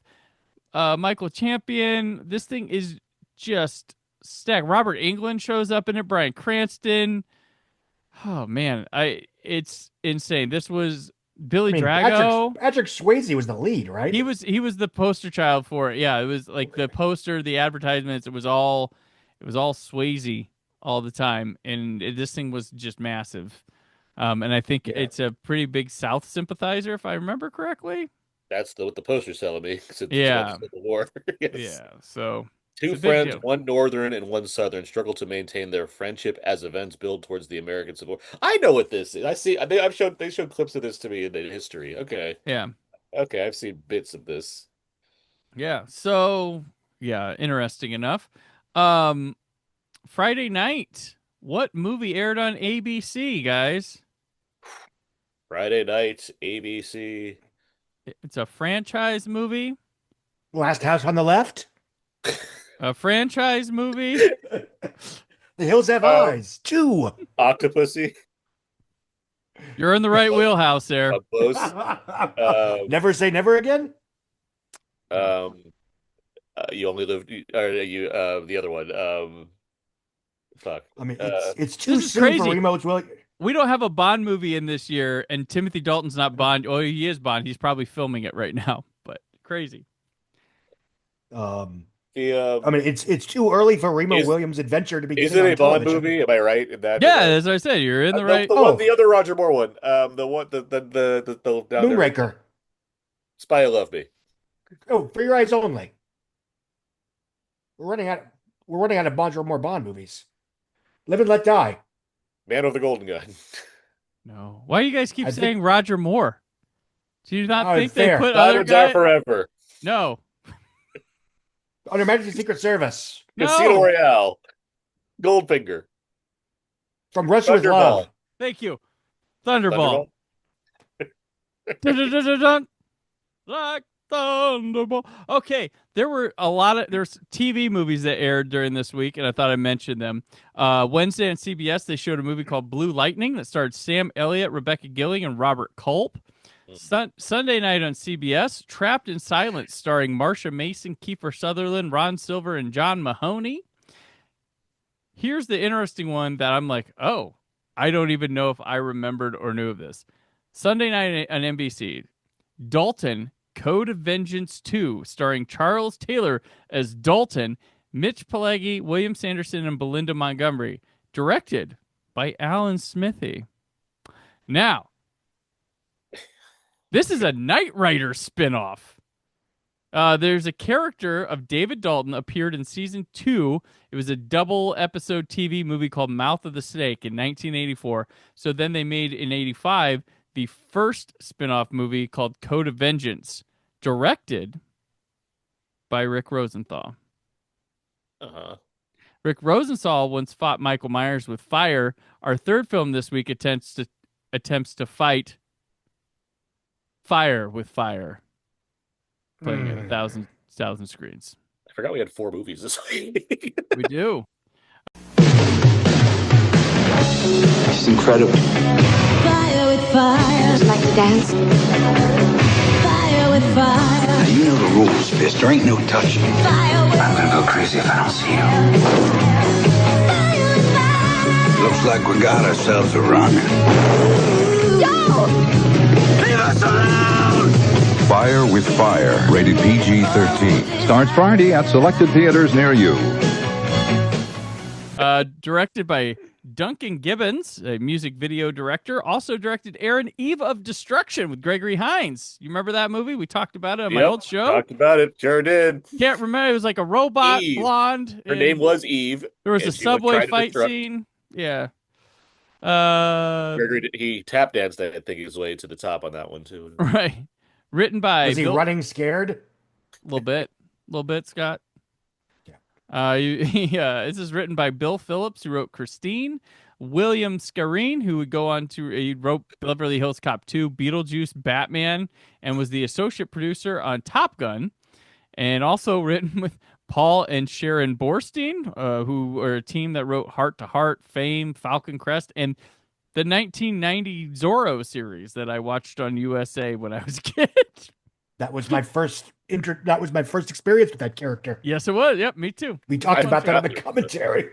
Michael Champion. This thing is just stacked. Robert Englund shows up in it. Bryan Cranston. Oh man, it's insane. This was Billy Drago. Patrick Swayze was the lead, right? He was the poster child for it. Yeah, it was like the poster, the advertisements. It was all Swayze all the time, and this thing was just massive. And I think it's a pretty big South sympathizer, if I remember correctly. That's what the poster's telling me. Since yeah. The war. Yes. Yeah. So 2 friends, one Northern and one Southern, struggle to maintain their friendship as events build towards the American Civil War. I know what this is. I see. They showed clips of this to me in the history. Okay. Yeah. Okay, I've seen bits of this. Yeah. So interesting enough. Friday night, what movie aired on ABC, guys? Friday night, ABC. It's a franchise movie. Last House on the Left. A franchise movie. The Hills Have Eyes. 2. Octopussy. You're in the right wheelhouse there. Close. Never Say Never Again. You Only Live. The other one. Fuck. I mean, it's too soon crazy. for Remo Williams. We don't have a Bond movie in this year, and Timothy Dalton's not Bond. Oh, he is Bond. He's probably filming it right now, but crazy. I mean, it's too early for Remo Williams' adventure to be. Is it a Bond movie? Am I right in that? Yeah, as I said, you're in the right. The other Roger Moore one. The one, the Moonraker. Spy Who Loved Me. Oh, For Your Eyes Only. We're running out of Roger Moore Bond movies. Live and Let Die. Man with the Golden Gun. No. Why do you guys keep saying Roger Moore? Do you not think fair. they put other guys? Forever. No. Under Majesty's Secret Service. No. Casino Royale. Goldfinger. From Russia with Love. Thank you. Thunderball. Dun-dun-dun-dun-dun. Like Thunderball. Okay, there's TV movies that aired during this week, and I thought I'd mention them. Wednesday on CBS, they showed a movie called Blue Lightning that starred Sam Elliott, Rebecca Gilling, and Robert Culp. Sunday night on CBS, Trapped in Silence, starring Marsha Mason, Kiefer Sutherland, Ron Silver, and John Mahoney. Here's the interesting one that I'm like, oh, I don't even know if I remembered or knew of this. Sunday night on NBC, Dalton, Code of Vengeance 2, starring Charles Taylor as Dalton, Mitch Pileggi, William Sanderson, and Belinda Montgomery. Directed by Alan Smithee. Now, this is a Knight Rider spinoff. There's a character of David Dalton appeared in season 2. It was a double episode TV movie called Mouth of the Snake in 1984. So then they made in 85 the first spin-off movie called Code of Vengeance, directed by Rick Rosenthal. Uh-huh. Rick Rosenthal once fought Michael Myers with fire. Our third film this week attempts to fight fire with fire, playing at 1,000 screens. I forgot we had 4 movies this week. We do. It's incredible. Fire with fire. Would you like to dance? Fire with fire. Now, you know the rules, Fist. There ain't no touching. Fire with I'm gonna go crazy if I don't see you. fire with fire. Looks like we got ourselves a run. Don't! Leave us alone! Fire with Fire, rated PG-13. Starts Friday at selected theaters near you. Directed by Duncan Gibbons, a music video director. Also directed Aaron Eve of Destruction with Gregory Hines. You remember that movie? We talked about it on my old show. Talked about it. Sure did. Can't remember. It was like a robot Eve. blonde. Her name was Eve. There was a and she subway tried to fight destruct- scene. Yeah. Gregory, he tap danced, I think, his way to the top on that one, too. Right. Written by... Was he running scared? A little bit, Scott. This is written by Bill Phillips, who wrote Christine. William Scarine, who would go on to... He wrote Beverly Hills Cop 2, Beetlejuice, Batman, and was the associate producer on Top Gun. And also written with Paul and Sharon Borstein, who are a team that wrote Heart to Heart, Fame, Falcon Crest, and the 1990 Zorro series that I watched on USA when I was a kid. That was my first experience with that character. Yes, it was. Yep, me too. We talked about that on the commentary.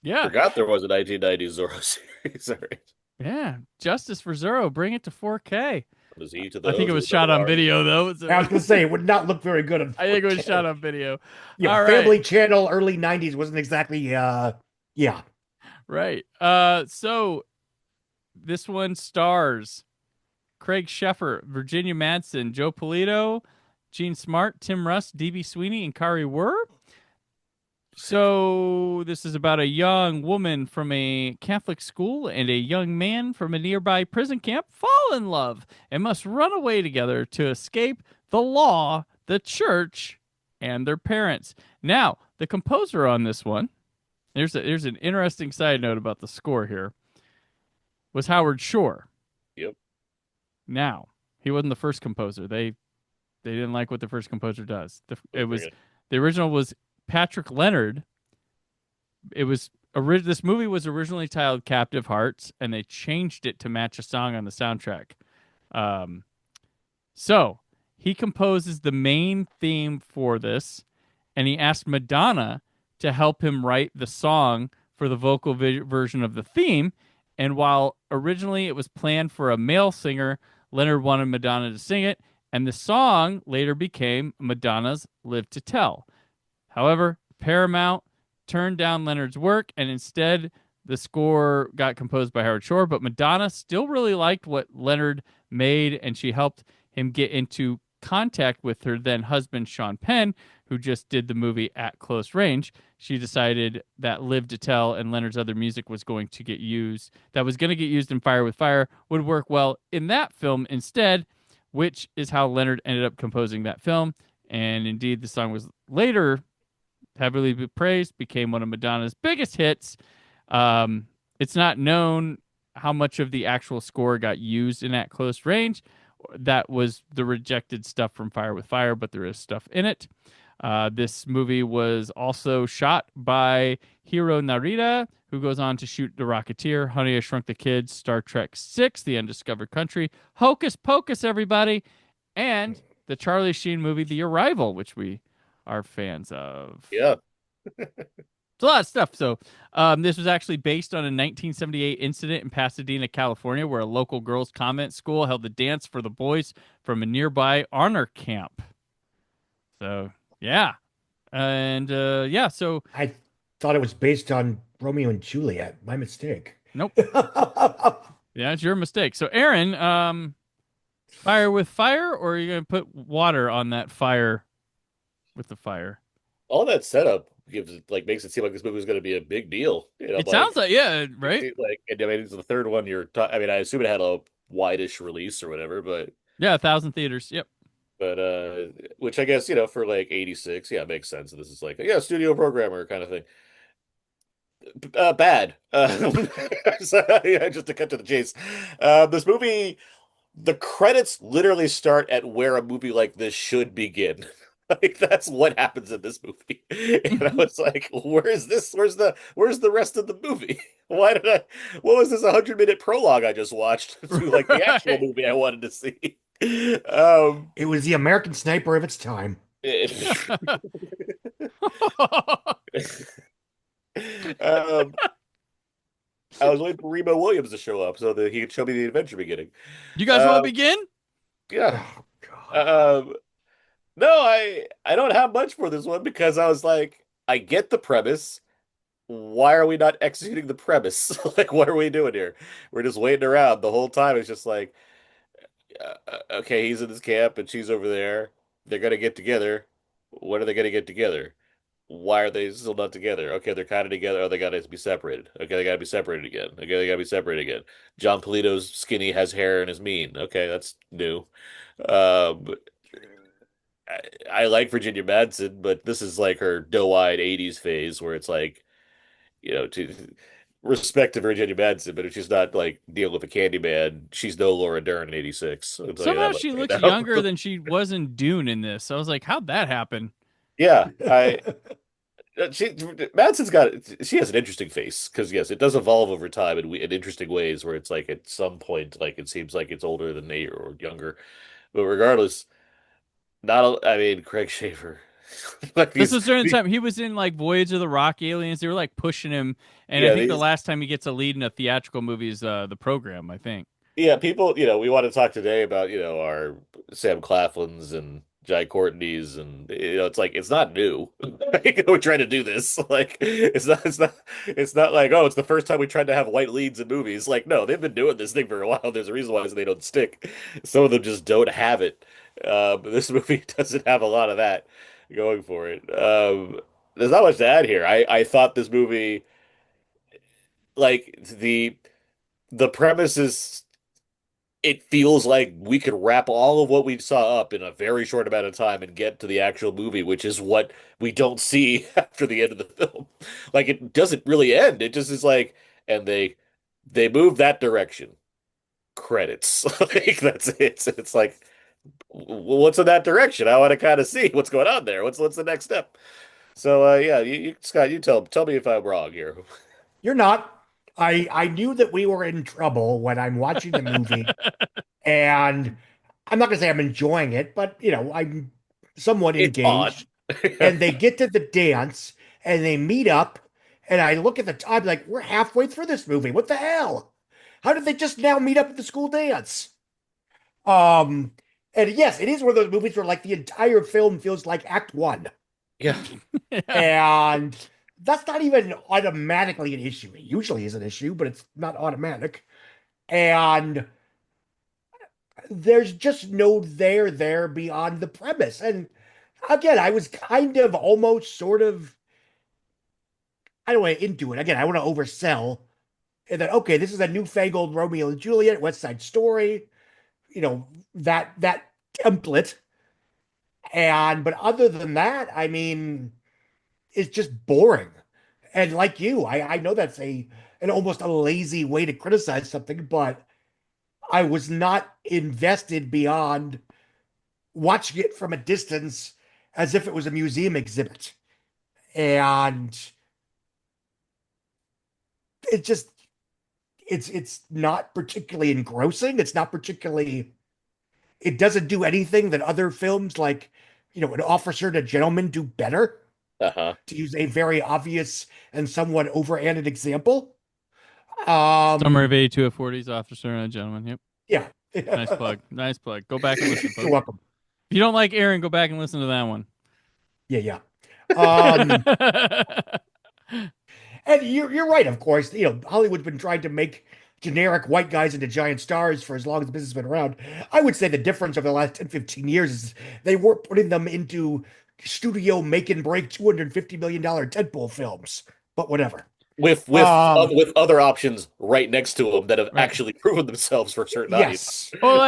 Yeah. Forgot there was a 1990 Zorro series. All right. Yeah. Justice for Zorro. Bring it to 4K. Was he to I think it was shot on video, though. I was going to say, it would not look very good on 4K. I think it was shot on video. Yeah, All Family right. Channel, early 90s wasn't exactly, yeah. Right. So this one stars Craig Sheffer, Virginia Madsen, Joe Polito, Gene Smart, Tim Russ, D.B. Sweeney, and Kari Wurr. So this is about a young woman from a Catholic school and a young man from a nearby prison camp fall in love and must run away together to escape the law, the church, and their parents. Now, the composer on this one, there's an interesting side note about the score here, was Howard Shore. Yep. Now, he wasn't the first composer. They didn't like what the first composer does. The original was Patrick Leonard. This movie was originally titled Captive Hearts, and they changed it to match a song on the soundtrack. So he composes the main theme for this, and he asked Madonna to help him write the song for the vocal version of the theme. And while originally it was planned for a male singer, Leonard wanted Madonna to sing it, and the song later became Madonna's Live to Tell. However, Paramount turned down Leonard's work, and instead the score got composed by Howard Shore, but Madonna still really liked what Leonard made, and she helped him get into contact with her then husband, Sean Penn, who just did the movie At Close Range. She decided that Live to Tell and Leonard's other music was going to get used in Fire with Fire, would work well in that film instead, which is how Leonard ended up composing that film. And indeed, the song was later heavily praised, became one of Madonna's biggest hits. It's not known how much of the actual score got used in At Close Range. That was the rejected stuff from Fire with Fire, but there is stuff in it. This movie was also shot by Hiro Narita, who goes on to shoot The Rocketeer, Honey, I Shrunk the Kids, Star Trek VI, The Undiscovered Country, Hocus Pocus, everybody, and the Charlie Sheen movie, The Arrival, which we are fans of. Yeah. It's a lot of stuff. So this was actually based on a 1978 incident in Pasadena, California, where a local girls' convent school held a dance for the boys from a nearby honor camp. So, yeah. And, so... I thought it was based on Romeo and Juliet. My mistake. Nope. Yeah, it's your mistake. So, Aaron, Fire with Fire, or are you going to put water on that fire with the fire. All that setup makes it seem like this movie is going to be a big deal. It sounds like, yeah, right? I mean, it's the third one I mean, I assume it had a wide-ish release or whatever, but yeah, 1,000 theaters. Yep. But which I guess, for like 86, yeah, it makes sense. This is like, yeah, studio programmer kind of thing. Bad. Yeah, just to cut to the chase. This movie, the credits literally start at where a movie like this should begin. Like that's what happens in this movie. And I was like, where is this? Where's the rest of the movie? What was this 100-minute prologue I just watched to like the actual movie I wanted to see? It was the American Sniper of its time. I was waiting for Remo Williams to show up so that he could show me the adventure beginning. You guys want to begin? Yeah. No, I don't have much for this one because I was like, I get the premise. Why are we not executing the premise? Like, what are we doing here? We're just waiting around the whole time. It's just like, okay, he's in this camp and she's over there. They're gonna get together. When are they gonna get together? Why are they still not together? Okay, they're kind of together. Oh, they gotta be separated. Okay, they gotta be separated again. Okay, they gotta be separated again. John Polito's skinny, has hair, and is mean. Okay, that's new. Um, I like Virginia Madsen, but this is like her doe-eyed '80s phase where it's like, to respect to Virginia Madsen, but if she's not like dealing with a Candyman, she's no Laura Dern in '86. Somehow she looks younger than she was in Dune in this. I was like, how'd that happen? Yeah, she has an interesting face because yes, it does evolve over time in interesting ways where it's like at some point like it seems like it's older than they or younger, but regardless, I mean Craig Schaefer. Like this was during the time he was in like Voyage of the Rock Aliens. They were like pushing him, and I think the last time he gets a lead in a theatrical movie is The Program. I think. Yeah, people, we want to talk today about our Sam Claflins and Jai Courtney's, and it's like it's not new. We're trying to do this. Like it's not like, oh, it's the first time we tried to have white leads in movies. Like no, they've been doing this thing for a while. There's a reason why they don't stick. Some of them just don't have it. But this movie doesn't have a lot of that going for it. There's not much to add here. I thought this movie, like the premise is, it feels like we could wrap all of what we saw up in a very short amount of time and get to the actual movie, which is what we don't see after the end of the film. Like it doesn't really end. It just is like, and they move that direction. Credits. Like that's it. It's like, what's in that direction? I want to kind of see what's going on there. What's the next step? So yeah, Scott, you tell me if I'm wrong here. You're not. I knew that we were in trouble when I'm watching the movie, and I'm not gonna say I'm enjoying it, but I'm somewhat engaged. And they get to the dance, and they meet up, and I look at the time like we're halfway through this movie. What the hell? How did they just now meet up at the school dance? And yes, it is one of those movies where like the entire film feels like Act One. Yeah. And that's not even automatically an issue. It usually is an issue, but it's not automatic. And there's just no there beyond the premise. And again, I was kind of almost sort of, I don't want to into it. Again, I want to oversell. And then, okay, this is a newfangled Romeo and Juliet, West Side Story, that template. But other than that, I mean, it's just boring. And like you, I know that's an almost a lazy way to criticize something, but I was not invested beyond watching it from a distance as if it was a museum exhibit. And it just, it's not particularly engrossing. It's not particularly, it doesn't do anything that other films like, An Officer and a Gentleman do better. To use a very obvious and somewhat overhanded example. Summer of '82 at 40's Officer and a Gentleman. Yep. Yeah. Nice plug. Nice plug. Go back and listen. Folks. You're welcome. If you don't like Aaron, go back and listen to that one. Yeah. And you're right, of course. Hollywood's been trying to make generic white guys into giant stars for as long as the business has been around. I would say the difference over the last 10, 15 years is they weren't putting them into studio make and break $250 million tentpole films, but whatever. With other options right next to them that have actually proven themselves for certain audiences. Well,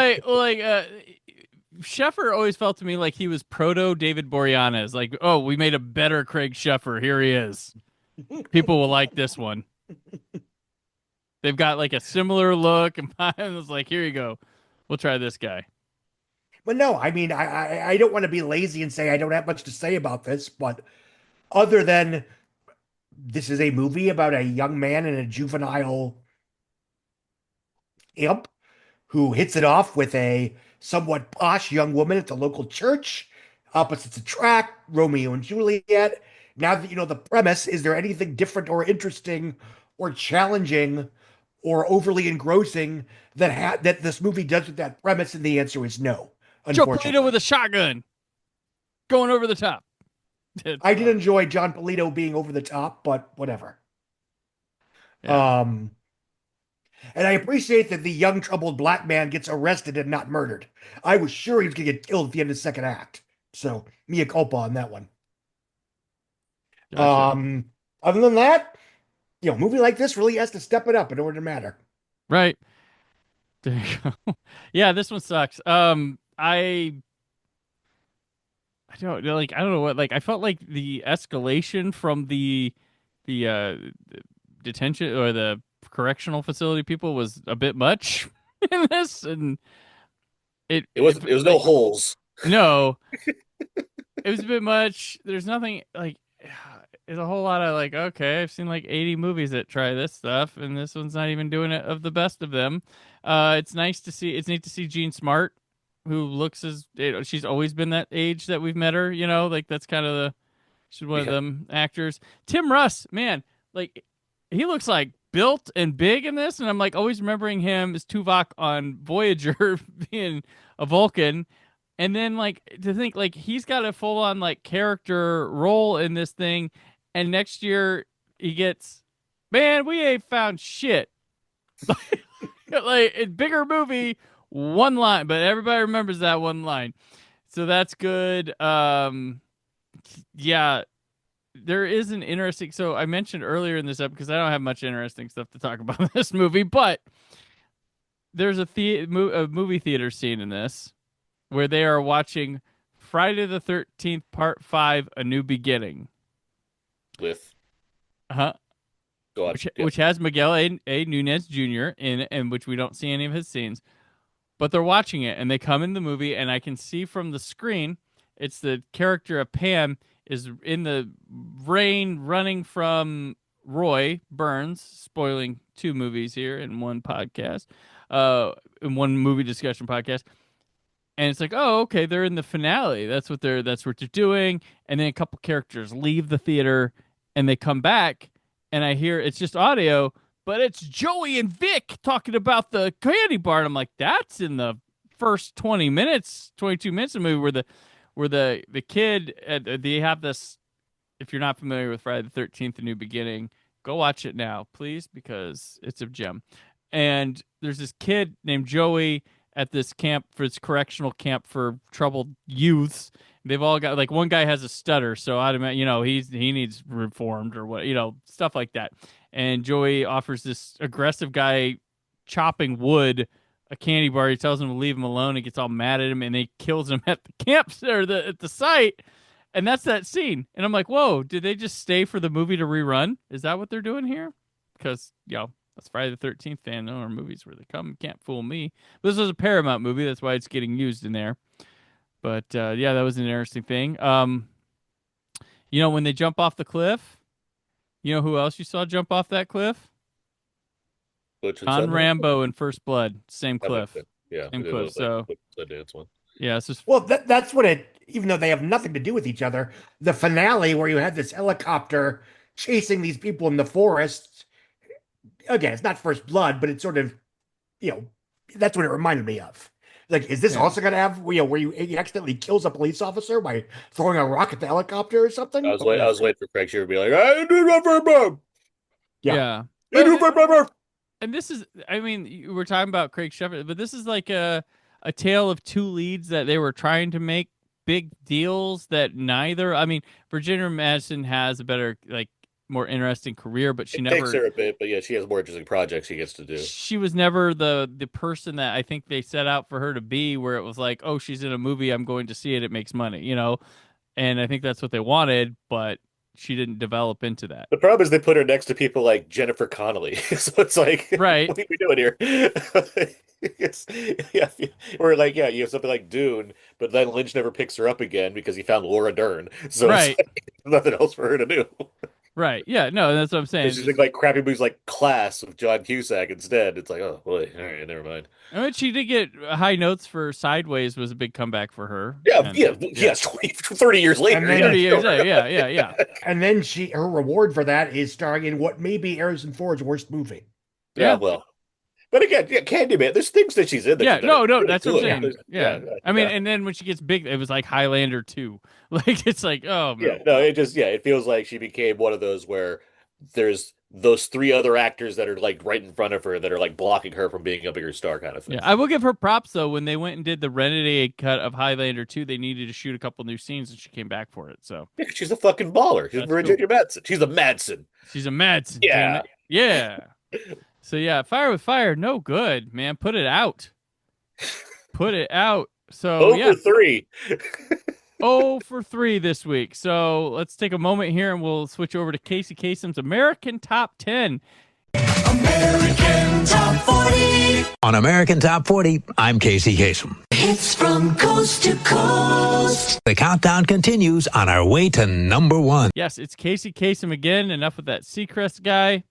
Sheffer always felt to me like he was proto David Boreanaz. Like, oh, we made a better Craig Sheffer. Here he is. People will like this one. They've got like a similar look, and I was like, here you go. We'll try this guy. But no, I mean, I don't want to be lazy and say I don't have much to say about this, but other than this is a movie about a young man and a juvenile imp who hits it off with a somewhat posh young woman at the local church. Opposites attract, Romeo and Juliet. Now that you know the premise, is there anything different or interesting or challenging or overly engrossing that this movie does with that premise? And the answer is no. Joe Polito with a shotgun going over the top. I did enjoy John Polito being over the top, but whatever. Yeah. And I appreciate that the young troubled black man gets arrested and not murdered. I was sure he was going to get killed at the end of the second act. So, mea culpa on that one. Gotcha. Other than that, a movie like this really has to step it up in order to matter. Right. There you go. Yeah, this one sucks. I don't know, I don't know what, I felt like the escalation from the detention or the correctional facility people was a bit much in this, and it was no holes. No, it was a bit much. There's nothing there's a whole lot of okay, I've seen 80 movies that try this stuff, and this one's not even doing it of the best of them. It's neat to see Jean Smart, who looks as she's always been that age that we've met her. That's kind of she's one of them actors. Tim Russ, man, he looks built and big in this, and I'm always remembering him as Tuvok on Voyager being a Vulcan. And then to think he's got a full on character role in this thing, and next year he gets, man, we ain't found shit. A bigger movie, one line, but everybody remembers that one line. So that's good. Yeah, there is an interesting, so I mentioned earlier in this episode, because I don't have much interesting stuff to talk about in this movie, but there's a movie theater scene in this where they are watching Friday the 13th, Part 5, A New Beginning. With? Go on. Which has Miguel A. Nunez Jr. in it, and which we don't see any of his scenes. But they're watching it, and they come in the movie, and I can see from the screen, it's the character of Pam is in the rain running from Roy Burns, spoiling 2 movies here in one podcast, in one movie discussion podcast. And it's oh, okay, they're in the finale. That's what they're doing. And then a couple characters leave the theater, and they come back, and I hear it's just audio, but it's Joey and Vic talking about the candy bar. And I'm like, that's in the first 22 minutes of the movie where the kid, they have this. If you're not familiar with Friday the 13th, A New Beginning, go watch it now, please, because it's a gem. And there's this kid named Joey at this camp, for its correctional camp for troubled youths. They've all got one guy has a stutter, so he needs reformed or what, stuff like that. And Joey offers this aggressive guy chopping wood a candy bar. He tells him to leave him alone. He gets all mad at him, and he kills him at the camp or at the site. And that's that scene. And I'm like, whoa, did they just stay for the movie to rerun? Is that what they're doing here? Because that's Friday the 13th fan. No, movies where they come. You can't fool me. But this was a Paramount movie. That's why it's getting used in there. But, yeah, that was an interesting thing. When they jump off the cliff, you know who else you saw jump off that cliff? John Rambo in First Blood. Same cliff. Yeah. Same cliff. So, the dance one. Yeah. It's just... Well, that's what even though they have nothing to do with each other, the finale where you had this helicopter chasing these people in the forest. Again, it's not First Blood, but it's sort of, that's what it reminded me of. Is this also going to have, where he accidentally kills a police officer by throwing a rock at the helicopter or something? I was waiting for Craig Shearer to be like, I do not remember. Yeah. And this is, we're talking about Craig Sheffer, but this is a tale of 2 leads that they were trying to make big deals that neither. I mean, Virginia Madsen has a better, like, more interesting career, but she never takes her a bit, but yeah, she has more interesting projects she gets to do. She was never the person that I think they set out for her to be, where it was like, oh, she's in a movie, I'm going to see it, it makes money, you know? And I think that's what they wanted, but she didn't develop into that. The problem is they put her next to people like Jennifer Connelly. So it's like, right. What are we doing here? Or like, yeah, you have something like Dune, but then Lynch never picks her up again because he found Laura Dern. So right. It's like, nothing else for her to do. Right. Yeah. No, that's what I'm saying. She's like crappy movies like Class with John Cusack instead. It's like, oh boy, all right, never mind. I mean, she did get high notes for Sideways, was a big comeback for her. Yeah, yes, 30 years later. And then, 30 years later, yeah. And then her reward for that is starring in what may be Harrison Ford's worst movie. Yeah, well. But again, Candyman, there's things that she's in there. Yeah, no, really that's what I'm saying. Yeah. I mean, and then when she gets big, it was like Highlander 2. Like, it's like, oh, man. Yeah, no, it feels like she became one of those where there's those three other actors that are like right in front of her that are like blocking her from being a bigger star kind of thing. Yeah, I will give her props, though. When they went and did the renegade cut of Highlander 2, they needed to shoot a couple new scenes, and she came back for it. So yeah, she's a fucking baller. She's Virginia Madsen. She's a Madsen. She's a Madsen. Yeah. Yeah. So, yeah, Fire with Fire, no good, man. Put it out. Put it out. So, Over 3. 0 for 3 this week. So let's take a moment here and we'll switch over to Casey Kasem's American Top 10. American Top 40. On American Top 40, I'm Casey Kasem. Hits from coast to coast. The countdown continues on our way to number 1. Yes, it's Casey Kasem again. Enough with that Seacrest guy.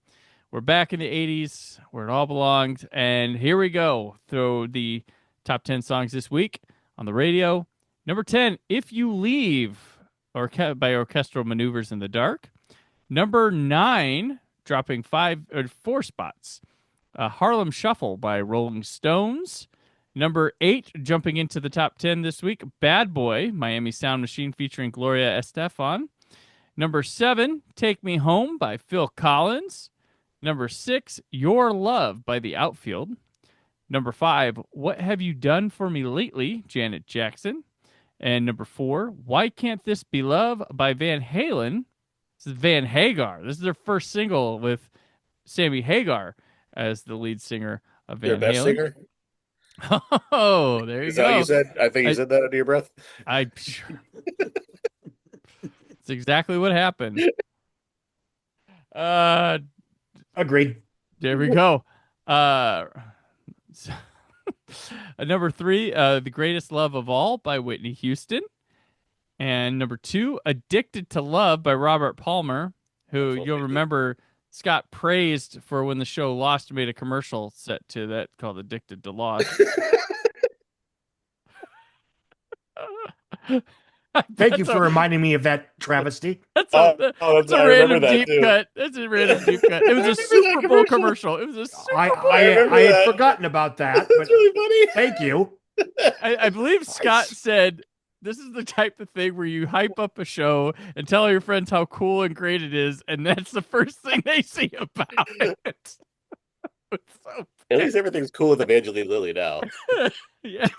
We're back in the 80s where it all belonged. And here we go through the top 10 songs this week on the radio. Number 10, If You Leave, by Orchestral Maneuvers in the Dark. Number 9, dropping 4 spots, Harlem Shuffle by Rolling Stones. Number 8, jumping into the top 10 this week, Bad Boy, Miami Sound Machine featuring Gloria Estefan. Number 7, Take Me Home by Phil Collins. Number 6, Your Love by The Outfield. Number 5, What Have You Done For Me Lately, Janet Jackson. And number 4, Why Can't This Be Love by Van Halen. This is Van Hagar. This is their first single with Sammy Hagar as the lead singer of Van Halen. Their best singer? Oh, there you Is go. that what you said? I think you said that under your breath. It's exactly what happened. Agreed. There we go. Number 3, The Greatest Love of All by Whitney Houston. And number 2, Addicted to Love by Robert Palmer, who you'll remember Scott praised for when the show Lost made a commercial set to that called Addicted to Lost. Thank you for reminding me of that travesty. That's a random deep cut. That's a random deep cut. It was a Super Bowl commercial. It was a Super Bowl. I had forgotten about that. But really funny. Thank you. I believe Scott said, this is the type of thing where you hype up a show and tell your friends how cool and great it is, and that's the first thing they see about it. It's so At least everything's cool with Evangeline Lilly now. Yes.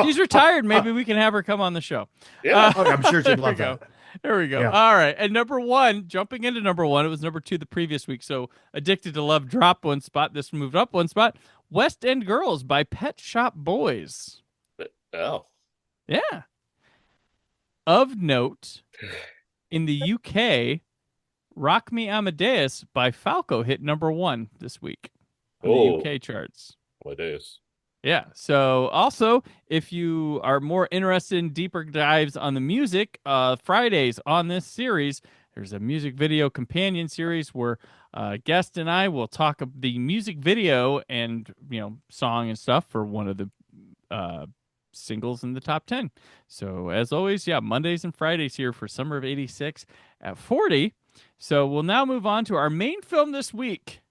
She's retired. Maybe we can have her come on the show. Yeah. I'm sure she'd love that. There we go. Yeah. All right. And number 1, jumping into number 1, it was number 2 the previous week. So Addicted to Love dropped 1 spot. This moved up 1 spot. West End Girls by Pet Shop Boys. Oh. Yeah. Of note, in the UK, Rock Me Amadeus by Falco hit number 1 this week on the UK charts. Amadeus. Yeah. So also, if you are more interested in deeper dives on the music, Fridays on this series, there's a music video companion series where guest and I will talk of the music video and, song and stuff for one of the singles in the top 10. So as always, Mondays and Fridays here for Summer of 86 at 40. So we'll now move on to our main film this week.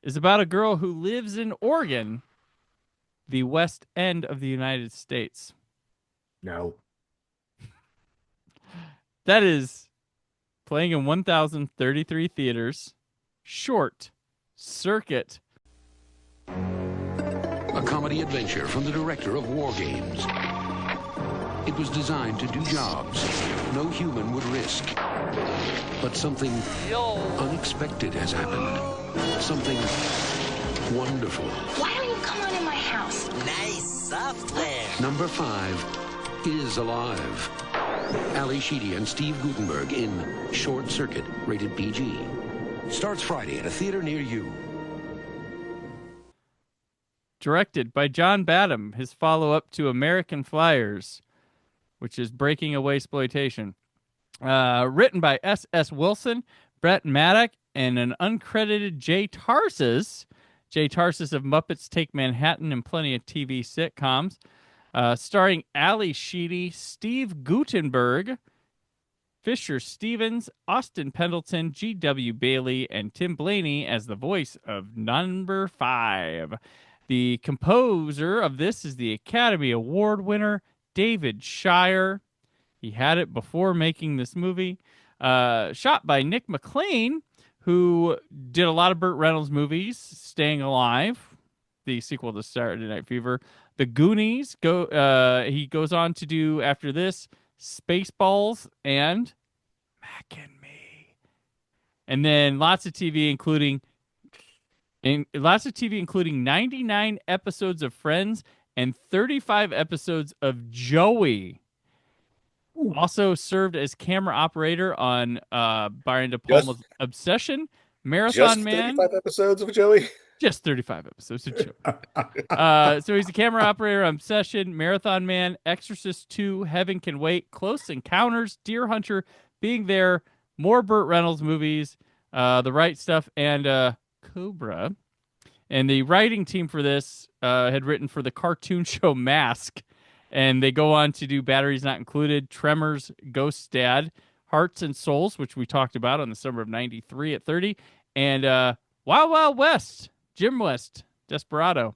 Is about a girl who lives in Oregon, the West End of the United States. No. That is playing in 1,033 theaters. Short Circuit. A comedy adventure from the director of War Games. It was designed to do jobs no human would risk. But something unexpected has happened. Something wonderful. Why don't you come on in my house? Nice software. Number 5 is alive. Ali Sheedy and Steve Gutenberg in Short Circuit, rated PG. Starts Friday at a theater near you. Directed by John Badham, his follow-up to American Flyers, which is breaking away exploitation. Written by S.S. Wilson, Brett Maddock, and an uncredited Jay Tarses. Jay Tarses of Muppets Take Manhattan and plenty of TV sitcoms. Starring Ali Sheedy, Steve Gutenberg, Fisher Stevens, Austin Pendleton, G.W. Bailey, and Tim Blaney as the voice of Number 5. The composer of this is the Academy Award winner, David Shire. He had it before making this movie. Shot by Nick McLean, who did a lot of Burt Reynolds movies, Staying Alive, the sequel to Saturday Night Fever. The Goonies. He goes on to do, after this, Spaceballs and Mac and Me. And then lots of TV, including 99 episodes of Friends and 35 episodes of Joey. Ooh. Also served as camera operator on Brian De Palma's Obsession, Marathon Man. 35 episodes of Joey? Just 35 episodes of Joey. So he's a camera operator on Obsession, Marathon Man, Exorcist 2, Heaven Can Wait, Close Encounters, Deer Hunter, Being There, more Burt Reynolds movies, The Right Stuff, and Cobra. And the writing team for this had written for the cartoon show Mask. And they go on to do Batteries Not Included, Tremors, Ghost Dad, Hearts and Souls, which we talked about in the summer of 93 at 30, and Wild Wild West, Jim West, Desperado.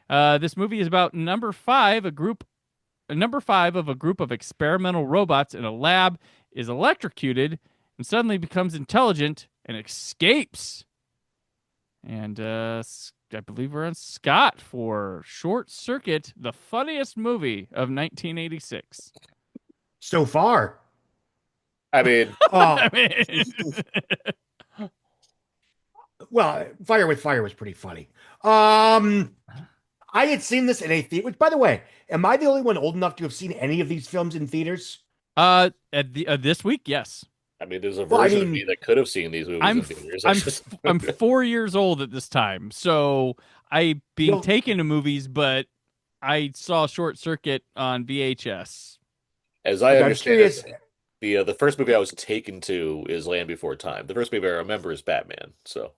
This movie is about number 5 of a group of experimental robots in a lab is electrocuted and suddenly becomes intelligent and escapes. And I believe we're on Scott for Short Circuit, the funniest movie of 1986. So far. I mean, well, Fire with Fire was pretty funny. I had seen this in a theater. Which, by the way, am I the only one old enough to have seen any of these films in theaters? This week, yes. I mean, there's a version of me that could have seen these movies in theaters. I'm 4 years old at this time, so I being taken to movies, but I saw Short Circuit on VHS. As I understand it, the first movie I was taken to is Land Before Time. The first movie I remember is Batman. So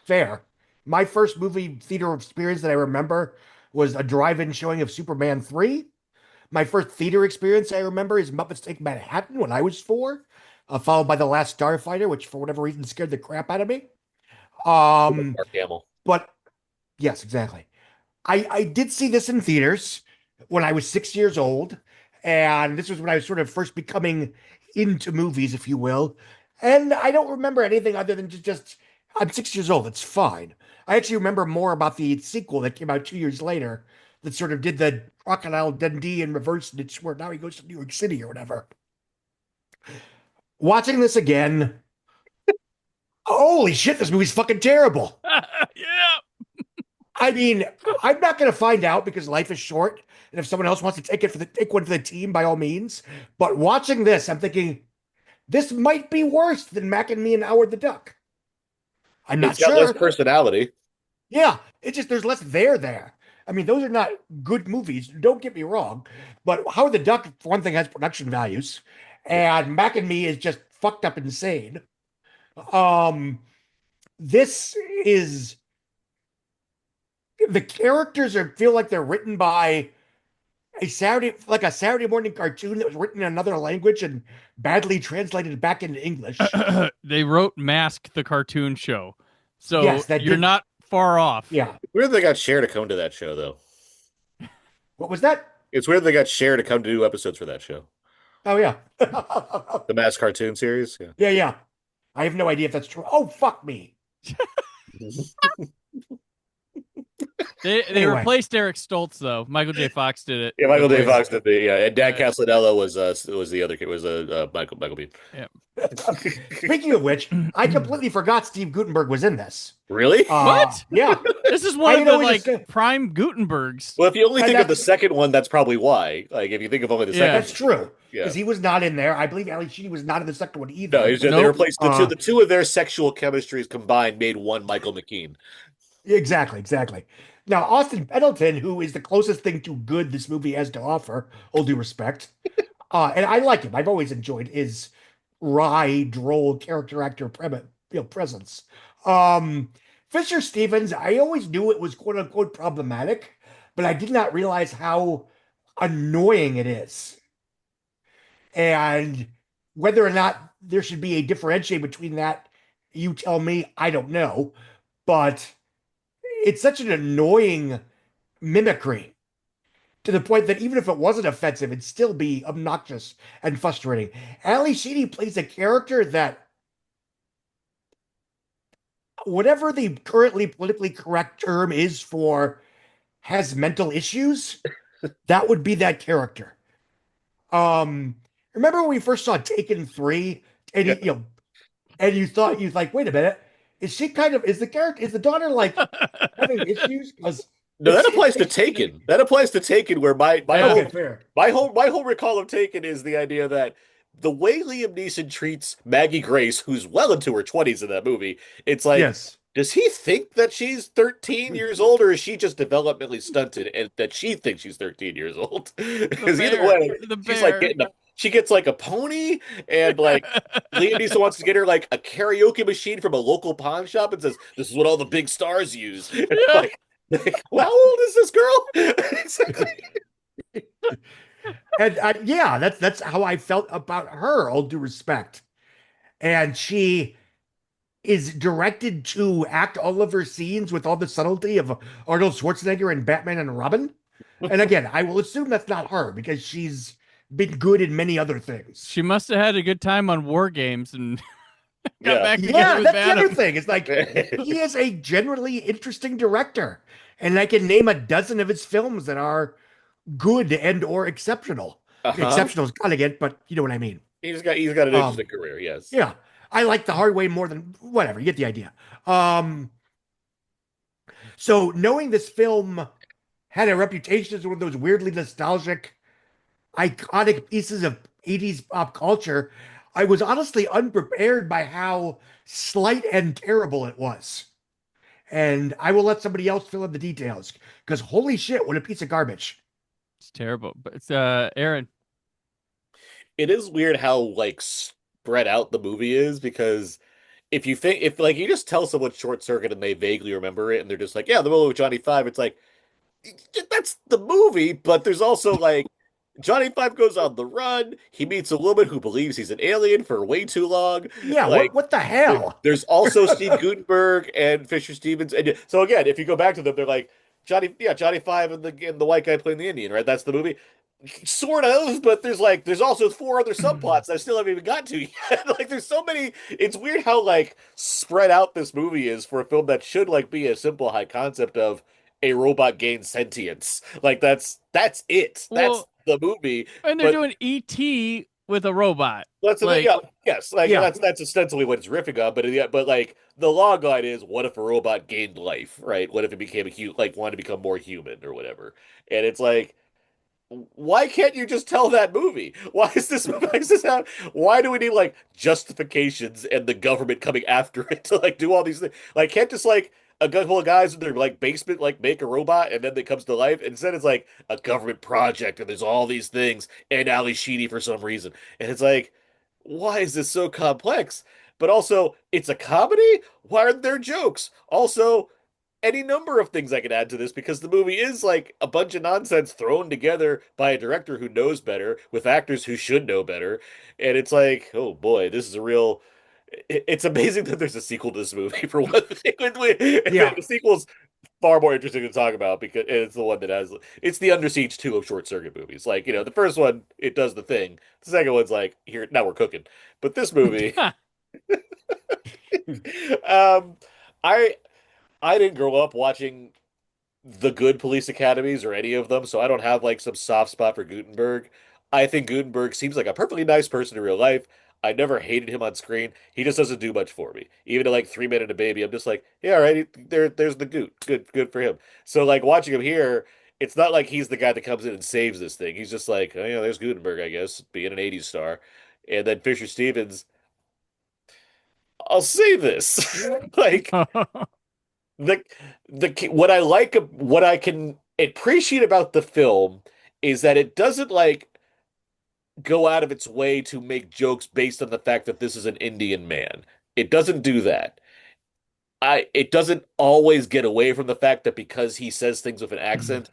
fair. My first movie theater experience that I remember was a drive-in showing of Superman 3. My first theater experience I remember is Muppets Take Manhattan when I was 4. Followed by The Last Starfighter, which for whatever reason scared the crap out of me. Mark Hamill. But yes, exactly. I did see this in theaters when I was 6 years old, and this was when I was sort of first becoming into movies, if you will. And I don't remember anything other than just I'm 6 years old. It's fine. I actually remember more about the sequel that came out 2 years later that sort of did the Crocodile Dundee in reverse, and it's where now he goes to New York City or whatever. Watching this again, holy shit, this movie's fucking terrible. Yeah. I mean, I'm not going to find out because life is short. And if someone else wants to take one for the team, by all means. But watching this, I'm thinking, this might be worse than Mac and Me and Howard the Duck. I'm not sure. It's got less personality. Yeah, it's just there's less there. I mean, those are not good movies. Don't get me wrong. But Howard the Duck, for one thing, has production values. And Mac and Me is just fucked up insane. This is the characters feel like they're written by a Saturday morning cartoon that was written in another language and badly translated back into English. They wrote Mask, the cartoon show, so yes, you're not far off. Yeah, weird they got Cher to come to that show though. What was that? It's weird they got Cher to come to do episodes for that show. Oh, yeah. The Mask cartoon series? Yeah. I have no idea if that's true. Oh, fuck me. They Anyway. replaced Eric Stoltz though. Michael J. Fox did it. Yeah, Michael J. Fox did and Dan Castellaneta was the other kid, was Michael Bean. Yeah. Speaking of which, I completely forgot Steve Guttenberg was in this. Really? What? Yeah. This is one of the prime Gutenbergs. Well, if you only think of the second one, that's probably why. Like, if you think of only the second, that's true. Yeah, because he was not in there. I believe Ali Sheedy was not in the second one either. No, they replaced the two of their sexual chemistries combined made one Michael McKean. Exactly. Now, Austin Pendleton, who is the closest thing to good this movie has to offer, all due respect, and I like him. I've always enjoyed his wry, droll character actor presence. Fisher Stevens, I always knew it was quote unquote problematic, but I did not realize how annoying it is. And whether or not there should be a differentiate between that, you tell me, I don't know. But it's such an annoying mimicry to the point that even if it wasn't offensive, it'd still be obnoxious and frustrating. Ali Sheedy plays a character that, whatever the currently politically correct term is for has mental issues, that would be that character. Remember when we first saw Taken 3 and and you thought wait a minute, is the daughter like having issues? No, that applies to Taken. That applies to Taken, where my whole recall of Taken is the idea that the way Liam Neeson treats Maggie Grace, who's well into her 20s in that movie, it's like, does he think that she's 13 years old, or is she just developmentally stunted and that she thinks she's 13 years old? Because either way, she's like she gets like a pony, and like Liam Neeson wants to get her like a karaoke machine from a local pawn shop and says, "This is what all the big stars use." Like, how old is this girl? And that's how I felt about her, all due respect. And she is directed to act all of her scenes with all the subtlety of Arnold Schwarzenegger and Batman and Robin. And again, I will assume that's not her because she's been good in many other things. She must have had a good time on War Games and got back together Yeah, with that's Adam. the other thing. It's like he is a generally interesting director, and I can name a dozen of his films that are good and or exceptional. Exceptional is kind of it, but you know what I mean. He's got an interesting career, yes. Yeah. I like The Hard Way more than whatever. You get the idea. So knowing this film had a reputation as one of those weirdly nostalgic, iconic pieces of 80s pop culture, I was honestly unprepared by how slight and terrible it was. And I will let somebody else fill in the details because holy shit, what a piece of garbage. It's terrible. But it's Aaron. It is weird how like spread out the movie is, because if you just tell someone Short Circuit and they vaguely remember it and they're just like, yeah, the movie with Johnny Five, it's like, that's the movie, but there's also like Johnny Five goes on the run. He meets a woman who believes he's an alien for way too long. Yeah, like, what the hell? There's also Steve Guttenberg and Fisher Stevens, and so again, if you go back to them, they're like Johnny Five and the white guy playing the Indian, right? That's the movie. Sort of, but there's also 4 other subplots that I still haven't even got to yet. Like there's so many. It's weird how like spread out this movie is for a film that should like be a simple high concept of a robot gains sentience. Like that's it. That's the movie. And they're doing E.T. with a robot. That's like, yes, like that's ostensibly what it's riffing on, but like the log line is, what if a robot gained life, right? What if it became wanted to become more human or whatever? And it's like, why can't you just tell that movie? Why do we need like justifications and the government coming after it to like do all these things? Like, can't just like a couple of guys in their like basement like make a robot and then it comes to life? Instead it's like a government project and there's all these things and Ali Sheedy for some reason. And it's like, why is this so complex? But also, it's a comedy? Why aren't there jokes? Also, any number of things I could add to this, because the movie is like a bunch of nonsense thrown together by a director who knows better with actors who should know better. And it's like, oh boy, this is a real... It's amazing that there's a sequel to this movie, for one thing. Yeah. The sequel's far more interesting to talk about because it's the one that has... It's the Under Siege 2 of Short Circuit movies. Like, the first one, it does the thing. The second one's like, here, now we're cooking. But this movie... I didn't grow up watching the good police academies or any of them, so I don't have like some soft spot for Gutenberg. I think Gutenberg seems like a perfectly nice person in real life. I never hated him on screen. He just doesn't do much for me. Even at like 3 Men and a Baby, I'm just like, yeah, all right, there's the Goot. Good for him. So like watching him here, it's not like he's the guy that comes in and saves this thing. He's just like, oh, yeah, there's Gutenberg, I guess, being an '80s star. And then Fisher Stevens, I'll say this. Like the what I can appreciate about the film is that it doesn't like go out of its way to make jokes based on the fact that this is an Indian man. It doesn't do that. It doesn't always get away from the fact that because he says things with an accent,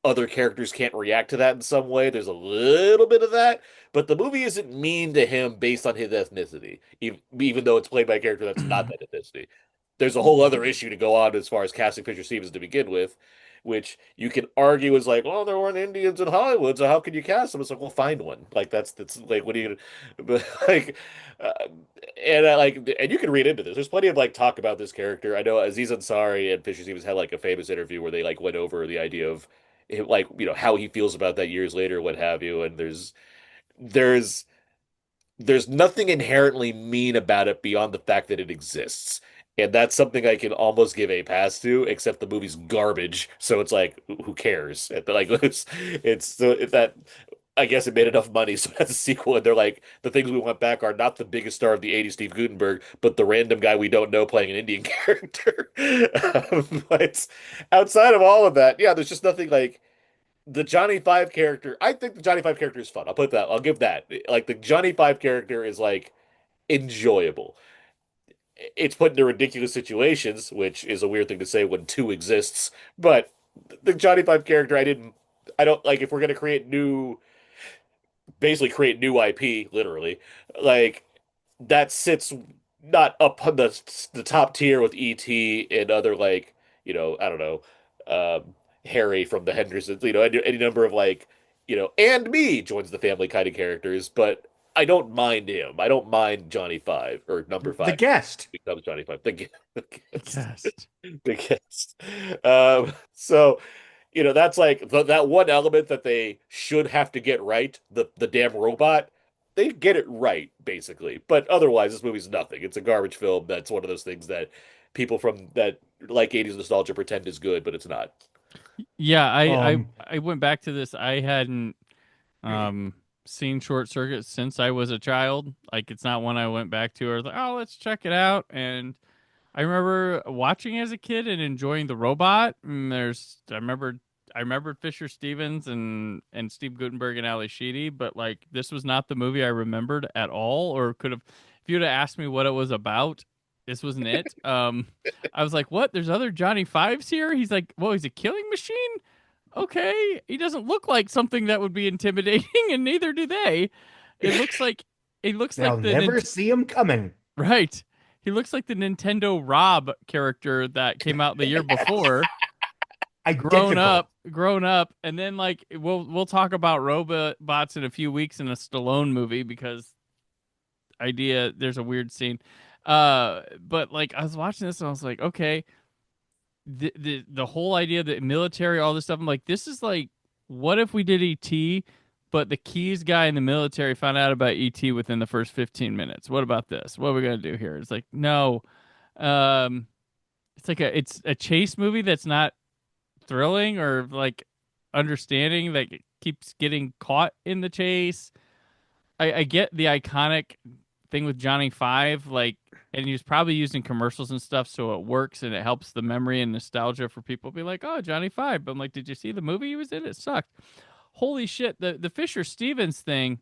other characters can't react to that in some way. There's a little bit of that, but the movie isn't mean to him based on his ethnicity, even though it's played by a character that's not that ethnicity. There's a whole other issue to go on as far as casting Fisher Stevens to begin with, which you can argue is like, well, there weren't Indians in Hollywood, so how can you cast them? It's like, well, find one. Like that's like, what are you gonna, but like, uh, and I like, and you can read into this. There's plenty of like talk about this character. I know Aziz Ansari and Fisher Stevens had like a famous interview where they like went over the idea of like how he feels about that years later, what have you. And there's there's nothing inherently mean about it beyond the fact that it exists. And that's something I can almost give a pass to, except the movie's garbage. So it's like, who cares? Like it's so if that I guess it made enough money, so that's a sequel. And they're like, the things we want back are not the biggest star of the '80s, Steve Gutenberg, but the random guy we don't know playing an Indian character. But outside of all of that, yeah, there's just nothing like the Johnny Five character. I think the Johnny Five character is fun. I'll put that. I'll give that. Like the Johnny Five character is like enjoyable. It's put into ridiculous situations, which is a weird thing to say when two exists. But the Johnny Five character, I don't like if we're gonna basically create new IP, literally, like that sits not up on the top tier with ET and other like I don't know, Harry from the Hendersons, any number of like and me joins the family kind of characters, but I don't mind him. I don't mind Johnny Five or number The five guest. becomes Johnny Five. The Guest. the guest. So that's like that one element that they should have to get right. The damn robot, they get it right basically, but otherwise this movie's nothing. It's a garbage film. That's one of those things that people from that like '80s nostalgia pretend is good, but it's not. Yeah, I went back to this. I hadn't seen Short Circuit since I was a child. Like it's not one I went back to. I was like, oh, let's check it out. And I remember watching as a kid and enjoying the robot. And I remembered Fisher Stevens and Steve Gutenberg and Ali Sheedy, but like this was not the movie I remembered at all, or could have. If you'd have asked me what it was about, this wasn't it. I was like, what? There's other Johnny Fives here? He's like, well, he's a killing machine? Okay. He doesn't look like something that would be intimidating, and neither do they. It looks like They'll never see him coming. Right. He looks like the Nintendo Rob character that came out the year before. Grown up, and then like we'll talk about robots in a few weeks in a Stallone movie because there's a weird scene. But like I was watching this and I was like, okay, the whole idea that military, all this stuff, I'm like, this is like, what if we did ET, but the Keys guy in the military found out about ET within the first 15 minutes? What about this? What are we gonna do here? It's like, no, it's like it's a chase movie that's not thrilling or like understanding that keeps getting caught in the chase. I get the iconic thing with Johnny Five, like, and he was probably used in commercials and stuff, so it works and it helps the memory and nostalgia for people be like, oh, Johnny Five. But I'm like, did you see the movie he was in? It sucked. Holy shit. The Fisher Stevens thing,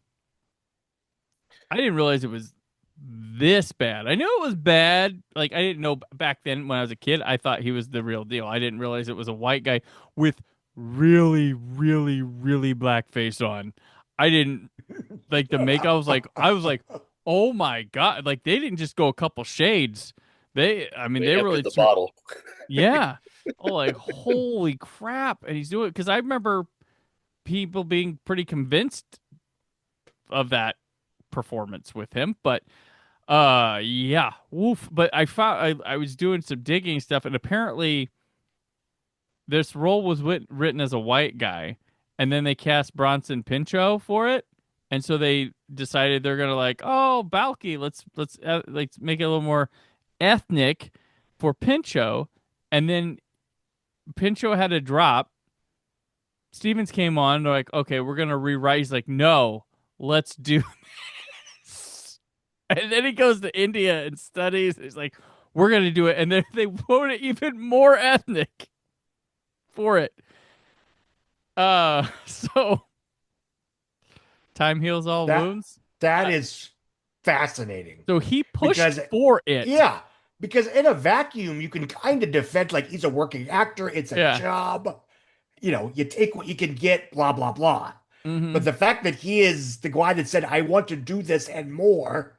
I didn't realize it was this bad. I knew it was bad. Like, I didn't know back then when I was a kid, I thought he was the real deal. I didn't realize it was a white guy with really, really, really black face on. I didn't like the makeup. I was like, oh my God. Like they didn't just go a couple shades. They really the bottle. Yeah. Oh, like holy crap. And he's doing it because I remember people being pretty convinced of that performance with him, but yeah, woof. But I found I was doing some digging stuff, and apparently this role was written as a white guy, and then they cast Bronson Pinchot for it, and so they decided they're gonna like, oh, Balky, let's make it a little more ethnic for Pinchot, and then Pinchot had a drop. Stevens came on, they're like, okay, we're gonna rewrite. He's like, no, let's do this. And then he goes to India and studies. He's like, we're gonna do it, and then they vote it even more ethnic for it. So time heals all wounds. That is fascinating. So he pushed for it. Yeah, because in a vacuum, you can kind of defend like he's a working actor. It's a job. You know, you take what you can get, blah, blah, blah. Mm-hmm. But the fact that he is the guy that said, I want to do this and more,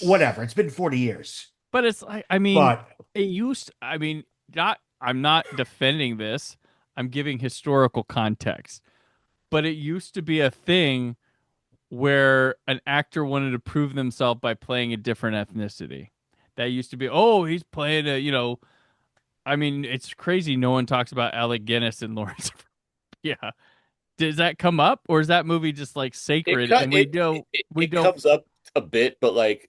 whatever. It's been 40 years. But it's like, I mean, I'm not defending this. I'm giving historical context. But it used to be a thing where an actor wanted to prove themselves by playing a different ethnicity. That used to be, oh, he's playing a, I mean, it's crazy. No one talks about Alec Guinness and Lawrence. Yeah. Does that come up, or is that movie just like sacred? It comes up a bit, but like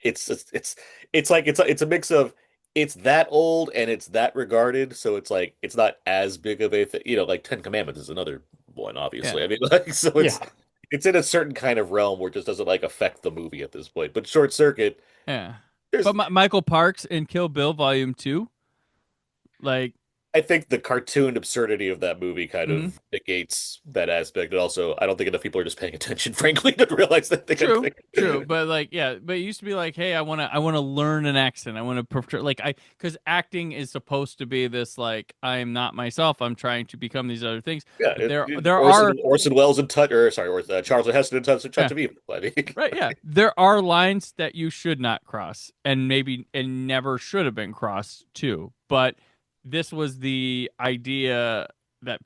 it's a mix of it's that old and it's that regarded, so it's like it's not as big of a thing. Like Ten Commandments is another one, obviously. Yeah. I mean, like so it's in a certain kind of realm where it just doesn't like affect the movie at this point. But Short Circuit, yeah. But Michael Parks in Kill Bill Volume 2. Like, I think the cartoon absurdity of that movie kind of negates that aspect. And also, I don't think enough people are just paying attention, frankly, to realize that they True. But like, yeah, but it used to be like, hey, I want to learn an accent. I want to portray, because acting is supposed to be this, like, I am not myself. I'm trying to become these other things. Yeah. There are Orson Welles and Charles Heston and Touch of Evil. I mean. Right. Yeah. There are lines that you should not cross and never should have been crossed too. But this was the idea that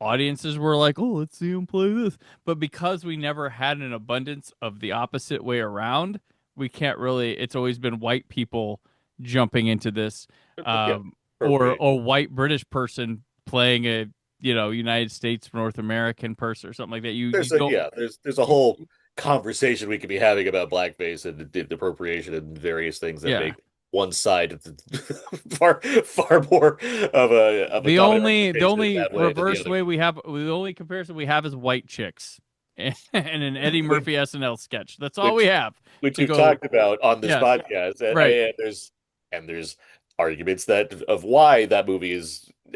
audiences were like, oh, let's see him play this. But because we never had an abundance of the opposite way around, we can't really, it's always been white people jumping into this, or white British person playing a, United States North American person or something like that. There's a whole conversation we could be having about blackface and the appropriation and various things that make one side far more of a the only reverse way we have, the only comparison we have is white chicks and an Eddie Murphy SNL sketch. That's all we have, which we've talked about on this podcast. And, right. And there's arguments of why that movie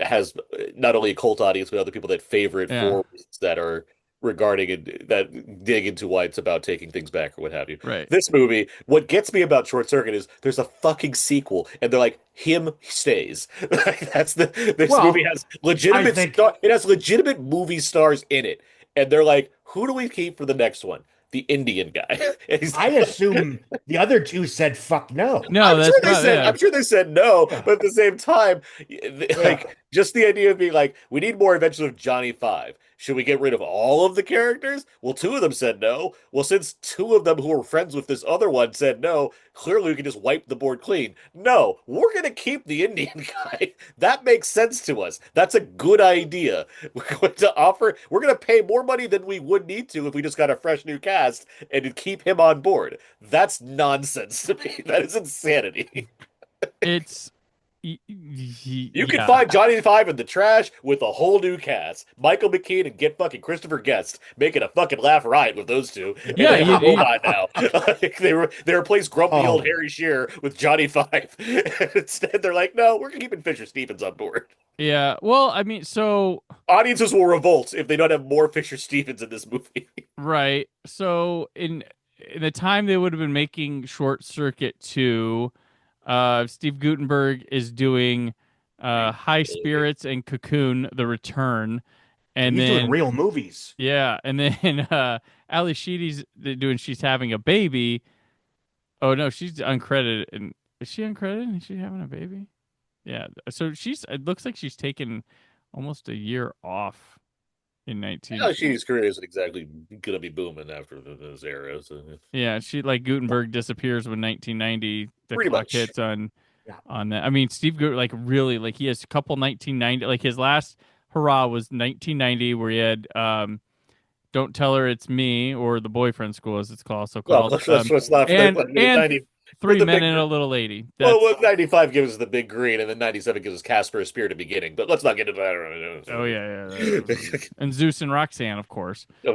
has not only a cult audience but other people that favor it for reasons that are regarding it, that dig into why it's about taking things back or what have you. Right. This movie, what gets me about Short Circuit is there's a fucking sequel, and they're like, him stays. This movie has legitimate. It has legitimate movie stars in it, and they're like, who do we keep for the next one? The Indian guy. I assume the other two said fuck no. No, I'm sure they said no, but at the same time, just the idea of being like, we need more adventures of Johnny Five. Should we get rid of all of the characters? Well, two of them said no. Well, since two of them who were friends with this other one said no, clearly we can just wipe the board clean. No, we're going to keep the Indian guy. That makes sense to us. That's a good idea. We're going to pay more money than we would need to if we just got a fresh new cast and to keep him on board. That's nonsense to me. That is insanity. It's... You can find Johnny Five in the trash with a whole new cast. Michael McKean and get fucking Christopher Guest making a fucking laugh riot with those two. Yeah, now. They replaced grumpy old Harry Shearer with Johnny Five. Instead, they're like, no, we're keeping Fisher Stevens on board. Yeah, well, I mean, so audiences will revolt if they don't have more Fisher Stevens in this movie. Right. So in the time they would have been making Short Circuit 2. Steve Guttenberg is doing High Spirits and Cocoon: The Return, and he's then doing real movies. Yeah, and then Ali Sheedy's doing She's Having a Baby. Oh no, she's uncredited. And is she uncredited? Is she having a baby? Yeah. So it looks like she's taken almost a year off in 19. She's career isn't exactly gonna be booming after this era. So. Yeah, she like Gutenberg disappears when 1990 the clock hits on on that. I mean, Steve Gerwig, like really, like he has a couple 1990, like his last hurrah was 1990, where he had "Don't Tell Her It's Me" or "The Boyfriend School" as it's also called. Let's not. And 90, Three the Men big, and a Little Lady. well, 95 gives us the big green, and then 97 gives us Casper, a Spirited Beginning. But let's not get into that. Oh yeah. And Zeus and Roxanne, of course. Who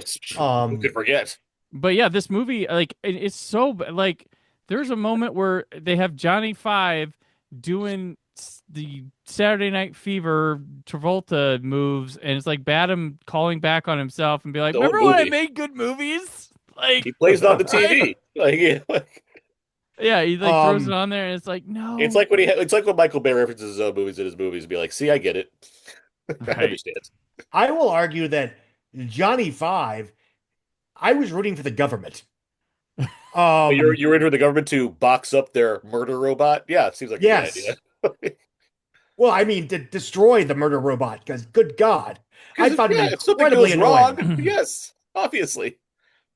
could forget? But yeah, this movie, like, it's so like. There's a moment where they have Johnny Five doing the Saturday Night Fever Travolta moves, and it's like Badham calling back on himself and be like, "Remember when I made good movies?" Like he plays it on the TV, yeah, he like throws it on there, and it's like, no. It's like when Michael Bay references his own movies in his movies, and be like, "See, I get it, I understand." I will argue that Johnny Five, I was rooting for the government. You're in for the government to box up their murder robot? Yeah, it seems like a good idea. Well, I mean, to destroy the murder robot, because good God, I found it incredibly wrong. annoying. Yes, obviously.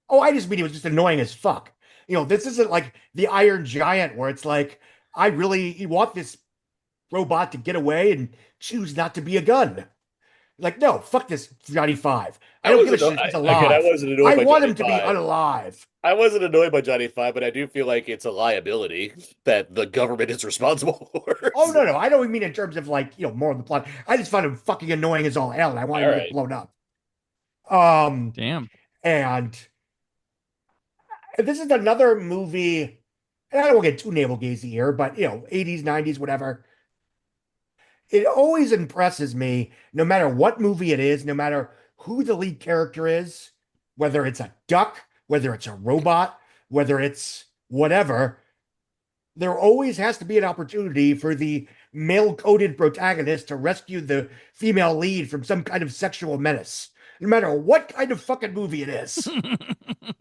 Oh, I just mean it was just annoying as fuck. This isn't like the Iron Giant where it's like, I really want this robot to get away and choose not to be a gun. Like, no, fuck this Johnny Five. I don't give a shit if he's alive. I want him to be unalive. I wasn't annoyed by Johnny Five, but I do feel like it's a liability that the government is responsible for. Oh, no. I don't mean in terms of like, more of the plot. I just found him fucking annoying as all hell, and I wanted him to get blown up. Damn. And this is another movie, and I don't want to get too navel-gazing here, but, 80s, 90s, whatever. It always impresses me, no matter what movie it is, no matter who the lead character is, whether it's a duck, whether it's a robot, whether it's whatever, there always has to be an opportunity for the male-coded protagonist to rescue the female lead from some kind of sexual menace, no matter what kind of fucking movie it is.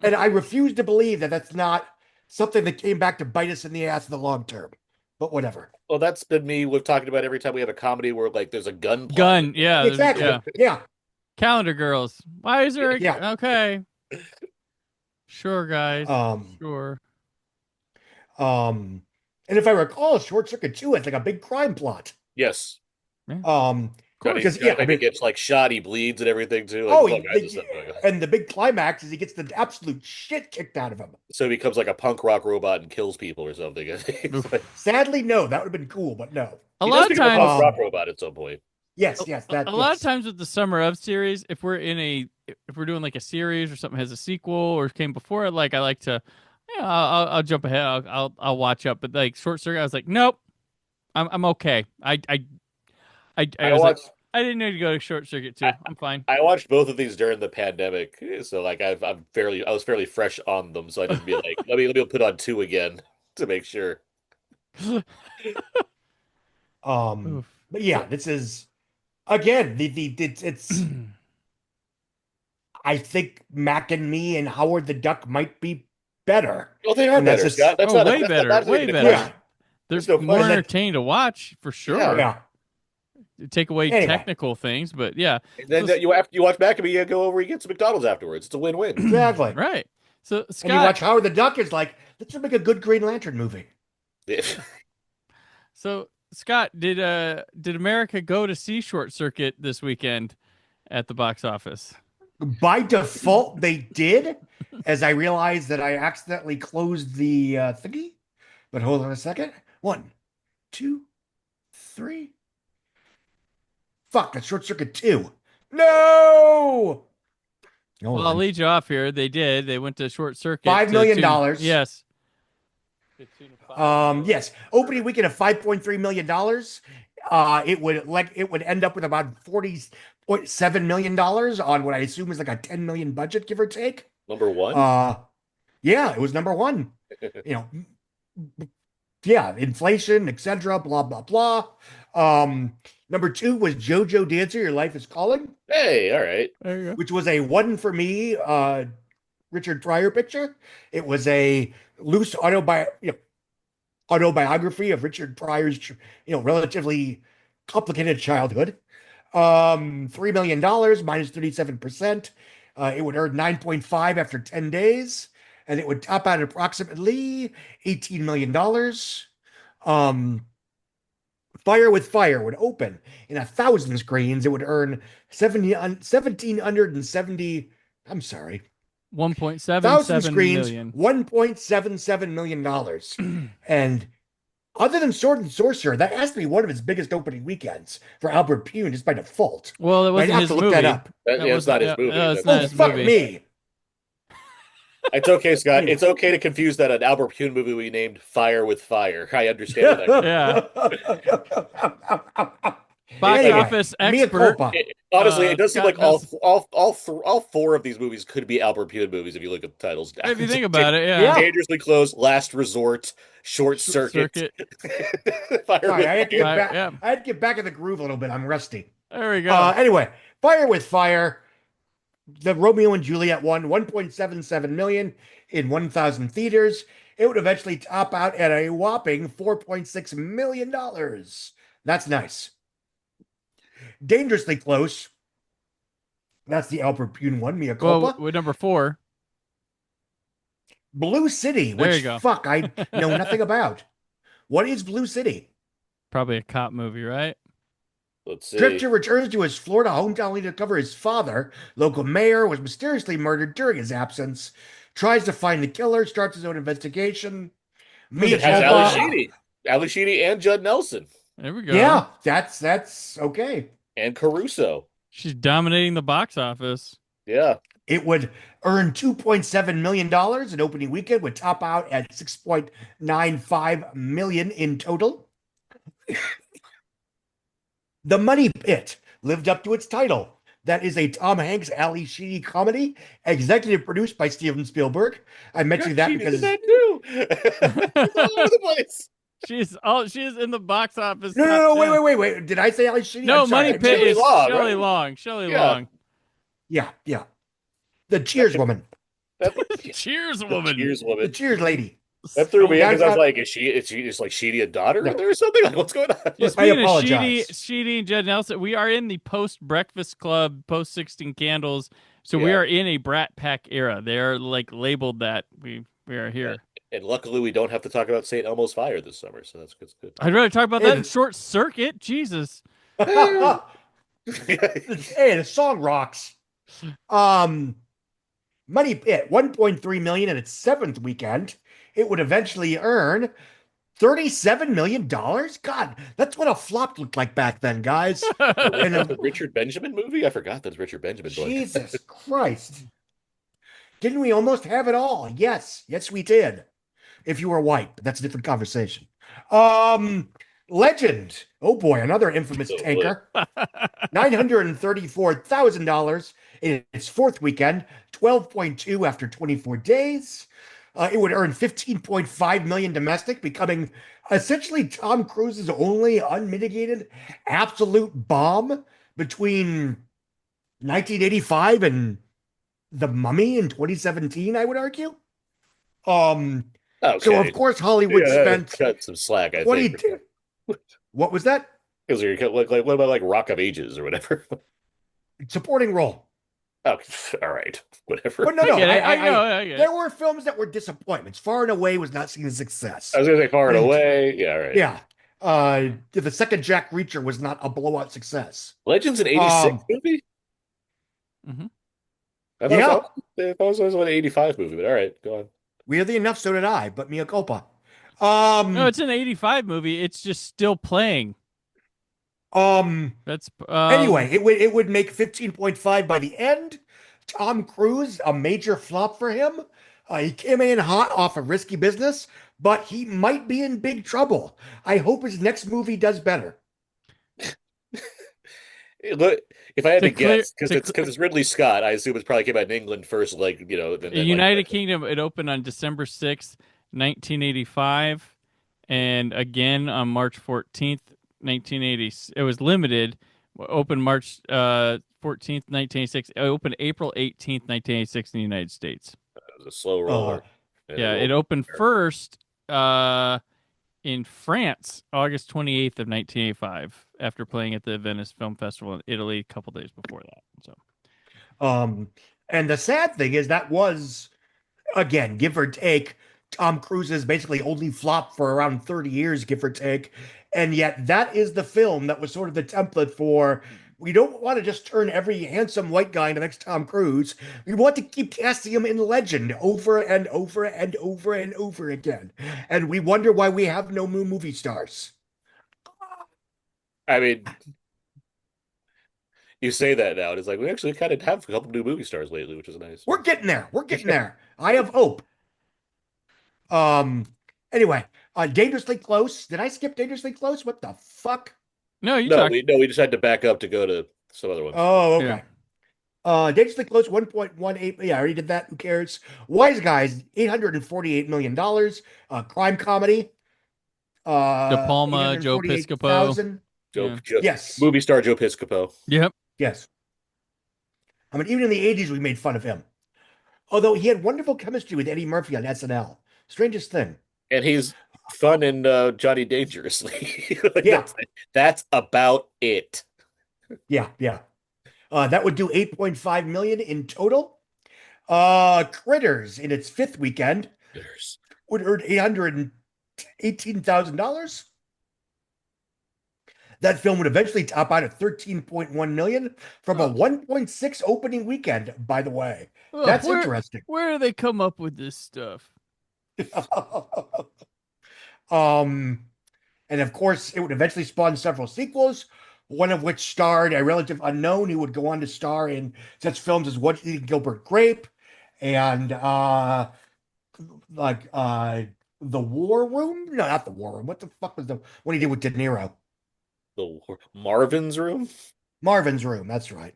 And I refuse to believe that that's not something that came back to bite us in the ass in the long term. But whatever. Well, that's been me. We've talked about every time we have a comedy where like there's a gun. Yeah, exactly. Yeah. Calendar Girls. Why is there? Yeah. Okay. Sure, guys. Sure. And if I recall, Short Circuit 2 has like a big crime plot. Yes. Because he gets like shot, he bleeds and everything too. And the big climax is he gets the absolute shit kicked out of him. So he becomes like a punk rock robot and kills people or something. Sadly, no, that would have been cool, but no. A lot of times, a punk rock robot at some point. Yes. A lot of times with the Summer of series, if we're doing like a series or something has a sequel or came before it, like I like to, I'll jump ahead. I'll watch up. But like Short Circuit, I was like, nope, I'm okay. I didn't need to go to Short Circuit too. I'm fine. I watched both of these during the pandemic, so like I was fairly fresh on them, so I didn't be like let me put on 2 again to make sure. But yeah, this is again it's. I think Mac and Me and Howard the Duck might be better. Oh, they are better. Scott. That's not way better. Way better. Yeah. There's more entertaining to watch for sure. Yeah. Take away technical things, but yeah. And then you watch Mac and Me, you go over and get some McDonald's afterwards. It's a win-win. Exactly. Right. So Scott, and you watch Howard the Duck, it's like, let's make a good Green Lantern movie. So Scott, did America go to see Short Circuit this weekend at the box office? By default, they did, as I realized that I accidentally closed the thingy. But hold on a second. 1, 2, 3. Fuck, that's Short Circuit 2. No! Well, I'll lead you off here. They did. They went to Short Circuit. $5 million. Yes. Yes. Opening weekend of $5.3 million. It would end up with about $40.7 million on what I assume is like a $10 million budget, give or take. Number one? Yeah, it was number one. Yeah, inflation, etc. Blah blah blah. Number 2 was JoJo Dancer, Your Life is Calling. Hey, all right. There you go. Which was a one for me, Richard Pryor picture. It was a loose autobiography of Richard Pryor's, relatively complicated childhood. $3 million, minus 37%. It would earn 9.5 after 10 days, and it would top out at approximately $18 million. Fire with Fire would open in 1,000 screens. It would earn 1,770. I'm sorry. 1,000 screens, million. $1.77 million. And other than Sword and Sorcerer, that has to be one of his biggest opening weekends for Albert Pune, just by default. Well, it wasn't I'd have his to look movie. that up. It's not his movie. It's not his fuck movie. me. It's okay, Scott. It's okay to confuse that an Albert Pune movie we named Fire with Fire. I understand that. Box office expert. Honestly, it does seem Scott like all four of these movies could be Albert Pune movies if you look at the titles. If you think about it, yeah. Dangerously Close, Last Resort, Short Circuit. Sorry, I had to get back in the groove a little bit. I'm rusty. There we go. Anyway, Fire with Fire. The Romeo and Juliet won $1.77 million in 1,000 theaters. It would eventually top out at a whopping $4.6 million. That's nice. Dangerously Close. That's the Albert Pune one. Mia culpa. Well, with number 4. Blue City, There which you go. fuck I know nothing about. What is Blue City? Probably a cop movie, right? Let's see. Drifter returns to his Florida hometown to cover his father. Local mayor was mysteriously murdered during his absence. Tries to find the killer. Starts his own investigation. It has Ali Sheedy and Judd Nelson. There we go. Yeah, that's okay. And Caruso. She's dominating the box office. Yeah. It would earn $2.7 million in opening weekend, would top out at $6.95 million in total. The Money Pit lived up to its title. That is a Tom Hanks, Ali Sheedy comedy, executive produced by Steven Spielberg. I mentioned that because that too. It's all over the place. She's in the box office. No, wait. Did I say Ali Sheedy? No, Money Pit is Shelley Long. Long. Yeah. The Cheers woman. Cheers woman. The Cheers lady. That threw me in because I was like, is she just like Sheedy a daughter in there or something? Like, what's going on? Speaking of Sheedy and Judd Nelson, we are in the post-Breakfast Club, post-16 Candles, so we are in a Brat Pack era. They're like labeled that. We are here. And luckily, we don't have to talk about St. Elmo's Fire this summer, so that's good. I'd rather talk about that in Short Circuit. Jesus. Hey, the song rocks. Money Pit, $1.3 million in its 7th weekend. It would eventually earn $37 million. God, that's what a flop looked like back then, guys. And the Richard Benjamin movie? I forgot that's Richard Benjamin. Jesus Christ. Didn't we almost have it all? Yes, we did. If you were white, but that's a different conversation. Legend. Oh boy, another infamous tanker. $934,000 in its 4th weekend, 12.2 after 24 days. It would earn $15.5 million domestic, becoming essentially Tom Cruise's only unmitigated absolute bomb between 1985 and The Mummy in 2017, I would argue. So of course Hollywood spent cut some slack. I 20. think. What was that? Because what about like Rock of Ages or whatever? Supporting role. Oh, all right, whatever. But no, I get it. There were films that were disappointments. Far and Away was not seen as a success. I was going to say Far and Away. Yeah, right. Yeah. The second Jack Reacher was not a blowout success. Legends an 86 movie? Mm-hmm. I thought it was an 85 movie, but all right, go on. Weirdly enough, so did I, but mea culpa. No, it's an 85 movie. It's just still playing. That's anyway, it would make 15.5 by the end. Tom Cruise, a major flop for him. He came in hot off of Risky Business, but he might be in big trouble. I hope his next movie does better. Look, if I had to guess, because it's Ridley Scott, I assume it probably came out in England first, like then United Kingdom. It opened on December 6th, 1985, and again on March 14th, 1980. It was limited. Opened March 14th, 1986. It opened April 18th, 1986 in the United States. It was a slow roller. It opened first in France, August 28th of 1985, after playing at the Venice Film Festival in Italy a couple days before that. So, and the sad thing is that was, again, give or take, Tom Cruise's basically only flop for around 30 years, give or take. And yet that is the film that was sort of the template for we don't want to just turn every handsome white guy into the next Tom Cruise. We want to keep casting him in legend over and over and over and over again. And we wonder why we have no new movie stars. I mean, you say that now, and it's like we actually kind of have a couple new movie stars lately, which is nice. We're getting there. We're getting there. I have hope. Anyway, Dangerously Close. Did I skip Dangerously Close? What the fuck? No, we just had to back up to go to some other ones. Oh, okay. Dangerously Close, 1.18. Yeah, I already did that. Who cares? Wise Guys, $848 million. Crime comedy. De Palma, Joe Piscopo. Yes. Movie star Joe Piscopo. Yep. Yes. I mean, even in the 80s, we made fun of him. Although he had wonderful chemistry with Eddie Murphy on SNL. Strangest thing. And he's fun in Johnny Dangerously. Yeah. That's about it. Yeah. That would do 8.5 million in total. Critters in its fifth weekend would earn $818,000. That film would eventually top out at 13.1 million from a 1.6 opening weekend, by the way. That's interesting. Where do they come up with this stuff? And of course, it would eventually spawn several sequels, one of which starred a relative unknown who would go on to star in such films as What Eating Gilbert Grape and The War Room? No, not The War Room. What the fuck was the one he did with De Niro? Marvin's Room? Marvin's Room, that's right.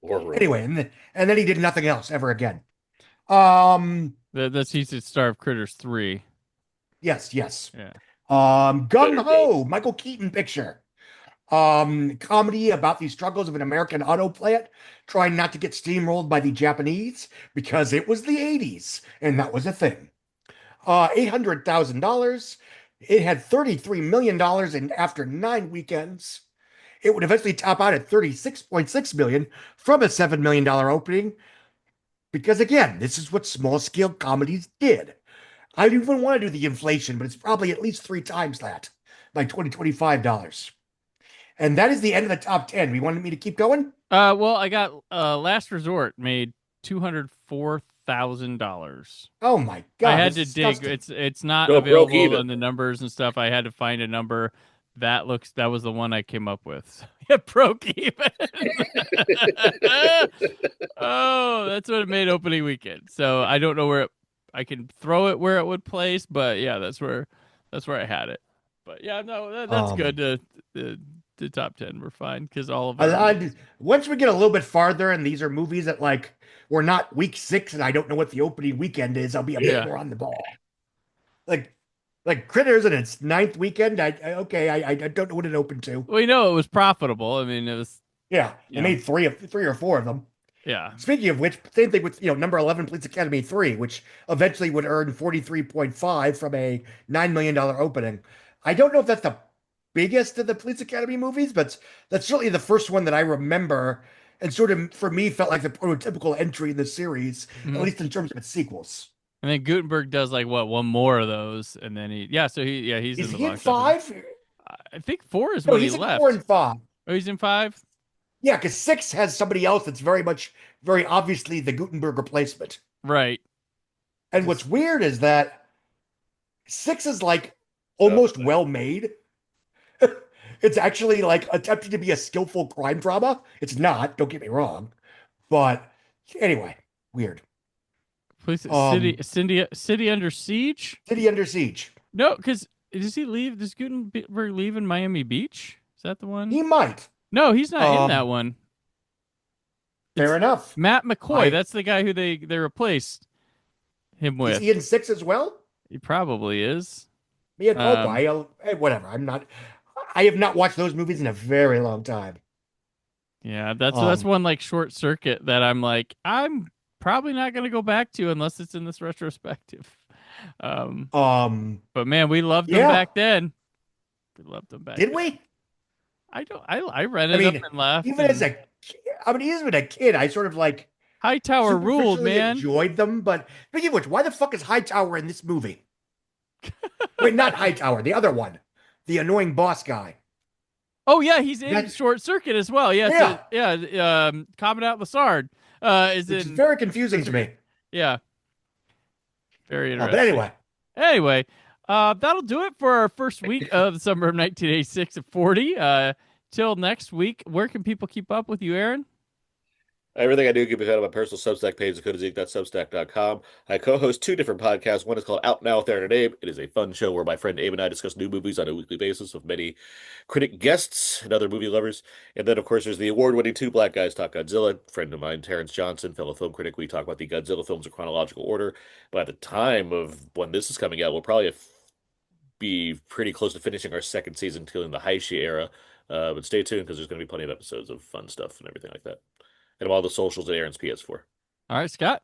War Room. Anyway, and then he did nothing else ever again. That's he's the star of Critters 3. Yes. Yeah. Gung Ho, Michael Keaton picture. Comedy about the struggles of an American auto plant trying not to get steamrolled by the Japanese because it was the 80s and that was a thing. $800,000. It had $33 million in after 9 weekends. It would eventually top out at $36.6 million from a $7 million opening. Because again, this is what small scale comedies did. I don't even want to do the inflation, but it's probably at least 3 times that, like $25. And that is the end of the top 10. We wanted me to keep going? Well, I got Last Resort made $204,000. Oh my god! I had to dig. It's not available in the numbers and stuff. I had to find a number that was the one I came up with. It broke even. Oh, that's what it made opening weekend. So I don't know where I can throw it where it would place, but yeah, that's where I had it. But yeah, no, that's good. The top 10 were fine because all of them. Once we get a little bit farther, and these are movies that we're not week 6, and I don't know what the opening weekend is. I'll be a bit more on the ball. Like Critters in its 9th weekend. I don't know what it opened to. We know it was profitable. I mean, it was. Yeah, it made 3 or 4 of them. Yeah. Speaking of which, same thing with number 11, Police Academy 3, which eventually would earn 43.5 from a $9 million opening. I don't know if that's the biggest of the Police Academy movies, but that's certainly the first one that I remember, and sort of for me felt like the prototypical entry in the series, at least in terms of its sequels. And then Gutenberg does one more of those, and then he's is in he in 5? I think 4 is when he left. 4 and 5. Oh, he's in 5. Yeah, because 6 has somebody else that's very obviously the Gutenberg replacement. Right. And what's weird is that 6 is almost well made. It's actually attempting to be a skillful crime drama. It's not, don't get me wrong. But anyway, weird. City Under Siege? City Under Siege. No, because does Gutenberg leave in Miami Beach? Is that the one? He might. No, he's not in that one. Fair enough. Matt McCoy, that's the guy who they replaced him with. Is he in 6 as well? He probably is. Whatever. I have not watched those movies in a very long time. Yeah, that's one short circuit that I'm probably not going to go back to unless it's in this retrospective. But man, we loved them back then. We loved them back. Did we? I rented them and left. Even as a kid, I sort of Hightower ruled, man. Enjoyed them, but speaking of which, why the fuck is Hightower in this movie? Wait, not Hightower, the other one. The annoying boss guy. Oh, yeah, he's in Short Circuit as well. Yeah. Commandant Lassard is Which in... is very confusing to me. Yeah. Very interesting. But anyway, that'll do it for our first week of the summer of 1986 at 40. Till next week, where can people keep up with you, Aaron? Everything I do can be found on my personal Substack page, thecodeofzeke.substack.com. I co-host 2 different podcasts. One is called Out Now with Aaron and Abe. It is a fun show where my friend Abe and I discuss new movies on a weekly basis with many critic guests and other movie lovers. And then, of course, there's the award-winning Two Black Guys Talk Godzilla. A friend of mine, Terrence Johnson, fellow film critic. We talk about the Godzilla films in chronological order. By the time of when this is coming out, we'll probably be pretty close to finishing our second season, killing the Heishi era. But stay tuned because there's going to be plenty of episodes of fun stuff and everything like that. And all the socials at Aaron's PS4. All right, Scott.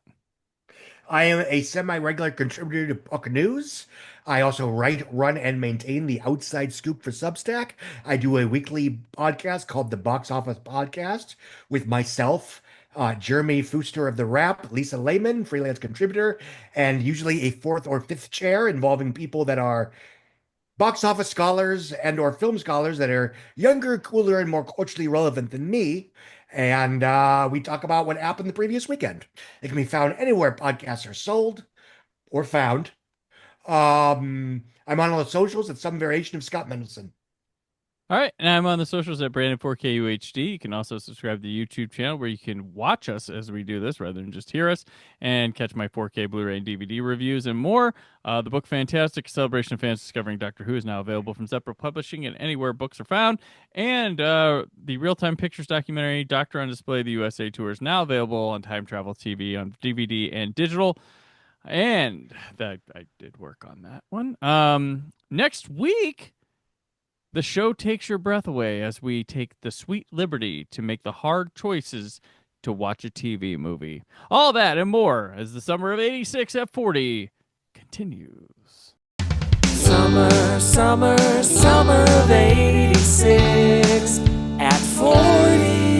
I am a semi-regular contributor to Book News. I also write, run, and maintain the Outside Scoop for Substack. I do a weekly podcast called the Box Office Podcast with myself, Jeremy Fooster of The Wrap, Lisa Lehman, freelance contributor, and usually a 4th or 5th chair involving people that are box office scholars and or film scholars that are younger, cooler, and more culturally relevant than me. And we talk about what happened the previous weekend. It can be found anywhere podcasts are sold or found. I'm on all the socials at some variation of Scott Mendelson. All right, and I'm on the socials at Brandon4KUHD. You can also subscribe to the YouTube channel where you can watch us as we do this rather than just hear us, and catch my 4K Blu-ray and DVD reviews and more. The book Fantastic, Celebration of Fans Discovering Doctor Who is now available from Zephyr Publishing and anywhere books are found. And the Real-Time Pictures documentary, Doctor on Display, the USA Tour, is now available on Time Travel TV on DVD and digital. And that I did work on that one. Next week, the show takes your breath away as we take the sweet liberty to make the hard choices to watch a TV movie. All that and more as the summer of 86 at 40 continues. Summer, summer, summer of 86 at 40.